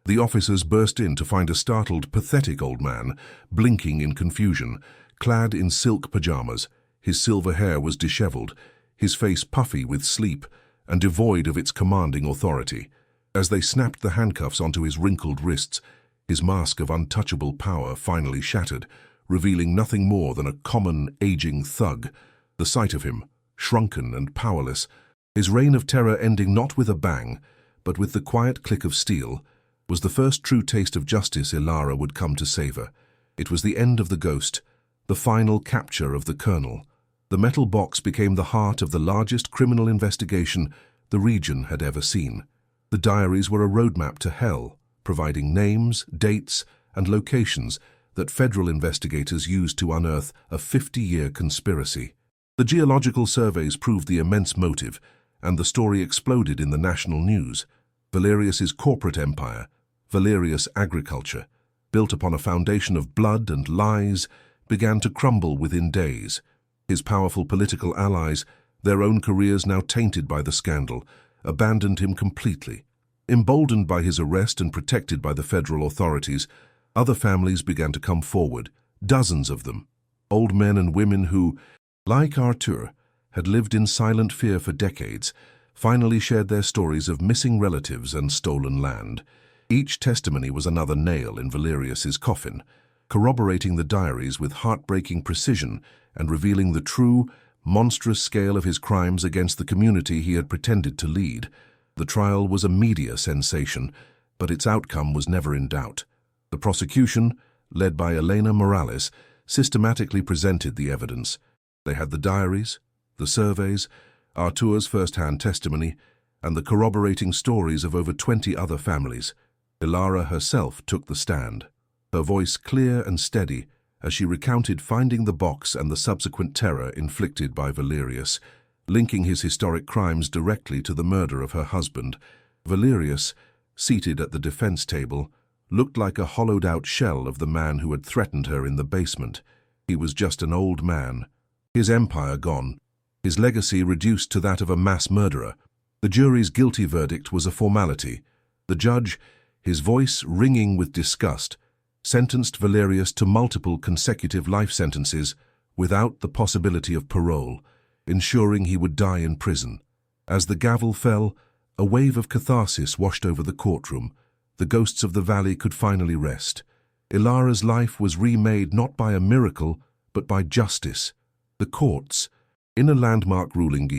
the officers burst in to find a startled, pathetic old man, blinking in confusion, clad in silk pajamas. His silver hair was disheveled, his face puffy with sleep and devoid of its commanding authority. As they snapped the handcuffs onto his wrinkled wrists, his mask of untouchable power finally shattered, revealing nothing more than a common, aging thug. The sight of him, shrunken and powerless, his reign of terror ending not with a bang, but with the quiet click of steel, was the first true taste of justice Ilara would come to savor. It was the end of the ghost, the final capture of the colonel. The metal box became the heart of the largest criminal investigation the region had ever seen. The diaries were a roadmap to hell, providing names, dates, and locations that federal investigators used to unearth a 50-year conspiracy. The geological surveys proved the immense motive, and the story exploded in the national news. Valerius's corporate empire, Valerius Agriculture, built upon a foundation of blood and lies, began to crumble within days. His powerful political allies, their own careers now tainted by the scandal, abandoned him completely. Emboldened by his arrest and protected by the federal authorities, other families began to come forward, dozens of them. Old men and women who, like Artur, had lived in silent fear for decades, finally shared their stories of missing relatives and stolen land. Each testimony was another nail in Valerius's coffin, corroborating the diaries with heartbreaking precision and revealing the true, monstrous scale of his crimes against the community he had pretended to lead. The trial was a media sensation, but its outcome was never in doubt. The prosecution, led by Elena Morales, systematically presented the evidence. They had the diaries, the surveys, Artur's first-hand testimony, and the corroborating stories of over 20 other families. Ilara herself took the stand, her voice clear and steady as she recounted finding the box and the subsequent terror inflicted by Valerius, linking his historic crimes directly to the murder of her husband. Valerius, seated at the defense table, looked like a hollowed-out shell of the man who had threatened her in the basement. He was just an old man, his empire gone, his legacy reduced to that of a mass murderer. The jury's guilty verdict was a formality. The judge, his voice ringing with disgust, sentenced Valerius to multiple consecutive life sentences without the possibility of parole, ensuring he would die in prison. As the gavel fell, a wave of catharsis washed over the courtroom. The ghosts of the valley could finally rest. Ilara's life was remade not by a miracle, but by justice. The courts, in a landmark ruling,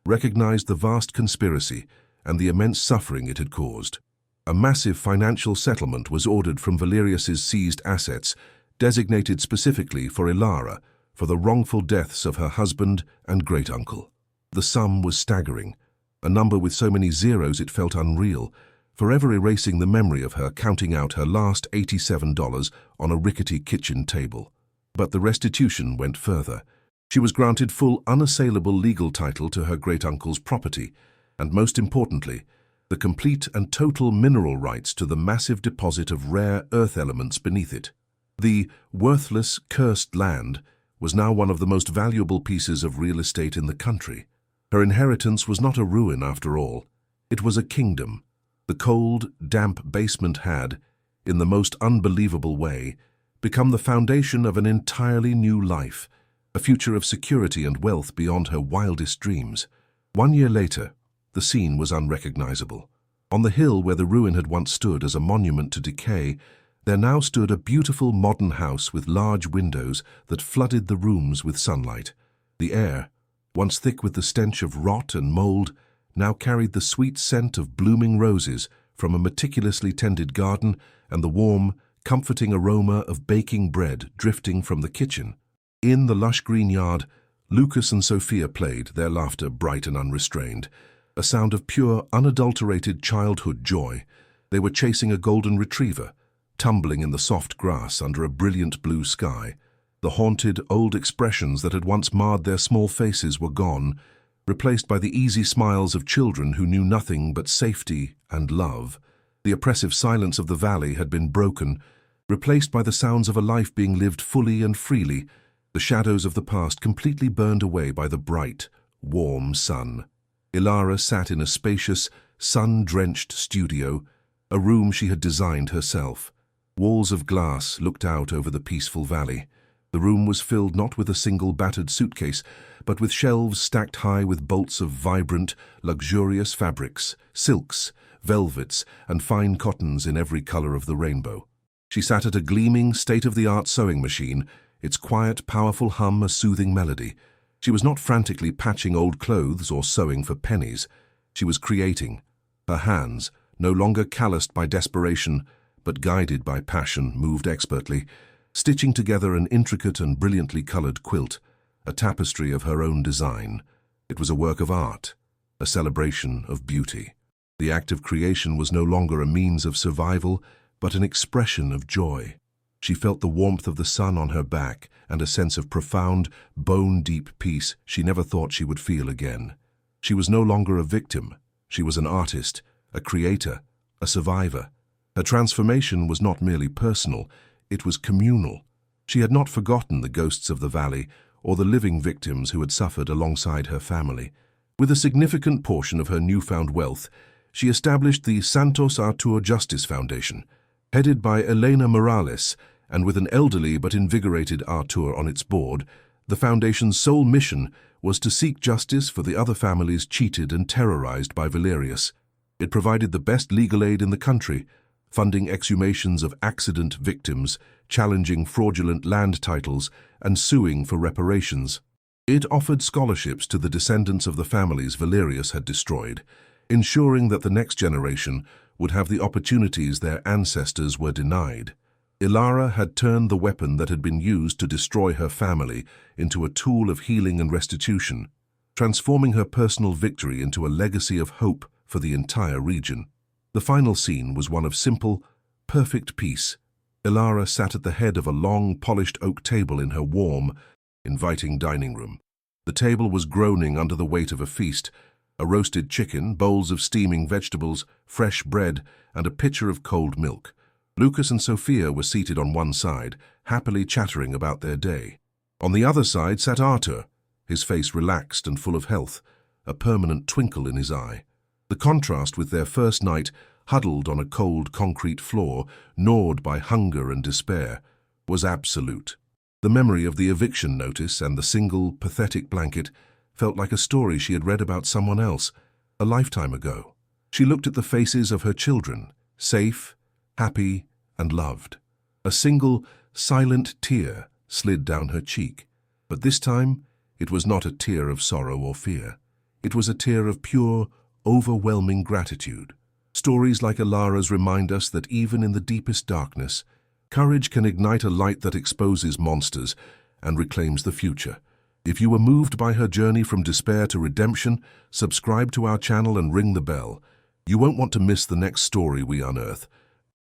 recognized the vast conspiracy and the immense suffering it had caused. A massive financial settlement was ordered from Valerius's seized assets, designated specifically for Ilara, for the wrongful deaths of her husband and great-uncle. The sum was staggering, a number with so many zeros it felt unreal, forever erasing the memory of her counting out her last $87 on a rickety kitchen table. But the restitution went further. She was granted full unassailable legal title to her great-uncle's property, and most importantly, the complete and total mineral rights to the massive deposit of rare earth elements beneath it. The worthless, cursed land was now one of the most valuable pieces of real estate in the country. Her inheritance was not a ruin after all. It was a kingdom. The cold, damp basement had, in the most unbelievable way, become the foundation of an entirely new life, a future of security and wealth beyond her wildest dreams. 1 year later, the scene was unrecognizable. On the hill where the ruin had once stood as a monument to decay, there now stood a beautiful modern house with large windows that flooded the rooms with sunlight. The air, once thick with the stench of rot and mold, now carried the sweet scent of blooming roses from a meticulously tended garden and the warm, comforting aroma of baking bread drifting from the kitchen. In the lush green yard, Lucas and Sophia played, their laughter bright and unrestrained, a sound of pure, unadulterated childhood joy. They were chasing a golden retriever, tumbling in the soft grass under a brilliant blue sky. The haunted, old expressions that had once marred their small faces were gone, replaced by the easy smiles of children who knew nothing but safety and love. The oppressive silence of the valley had been broken, replaced by the sounds of a life being lived fully and freely, the shadows of the past completely burned away by the bright, warm sun. Ilara sat in a spacious, sun-drenched studio, a room she had designed herself. Walls of glass looked out over the peaceful valley. The room was filled not with a single battered suitcase, but with shelves stacked high with bolts of vibrant, luxurious fabrics, silks, velvets, and fine cottons in every color of the rainbow. She sat at a gleaming, state-of-the-art sewing machine, its quiet, powerful hum a soothing melody. She was not frantically patching old clothes or sewing for pennies. She was creating. Her hands, no longer calloused by desperation, but guided by passion, moved expertly, stitching together an intricate and brilliantly colored quilt, a tapestry of her own design. It was a work of art, a celebration of beauty. The act of creation was no longer a means of survival, but an expression of joy. She felt the warmth of the sun on her back and a sense of profound, bone-deep peace she never thought she would feel again. She was no longer a victim. She was an artist, a creator, a survivor. Her transformation was not merely personal, it was communal. She had not forgotten the ghosts of the valley or the living victims who had suffered alongside her family. With a significant portion of her newfound wealth, she established the Santos Artur Justice Foundation, headed by Elena Morales, and with an elderly but invigorated Artur on its board. The foundation's sole mission was to seek justice for the other families cheated and terrorized by Valerius. It provided the best legal aid in the country, funding exhumations of accident victims, challenging fraudulent land titles, and suing for reparations. It offered scholarships to the descendants of the families Valerius had destroyed, ensuring that the next generation would have the opportunities their ancestors were denied. Ilara had turned the weapon that had been used to destroy her family into a tool of healing and restitution, transforming her personal victory into a legacy of hope for the entire region. The final scene was one of simple, perfect peace. Ilara sat at the head of a long, polished oak table in her warm, inviting dining room. The table was groaning under the weight of a feast: a roasted chicken, bowls of steaming vegetables, fresh bread, and a pitcher of cold milk. Lucas and Sophia were seated on one side, happily chattering about their day. On the other side sat Artur, his face relaxed and full of health, a permanent twinkle in his eye. The contrast with their first night huddled on a cold concrete floor, gnawed by hunger and despair, was absolute. The memory of the eviction notice and the single, pathetic blanket felt like a story she had read about someone else, a lifetime ago. She looked at the faces of her children, safe, happy, and loved. A single, silent tear slid down her cheek. But this time, it was not a tear of sorrow or fear. It was a tear of pure, overwhelming gratitude. Stories like Ilara's remind us that even in the deepest darkness, courage can ignite a light that exposes monsters and reclaims the future. If you were moved by her journey from despair to redemption, subscribe to our channel and ring the bell. You won't want to miss the next story we unearth.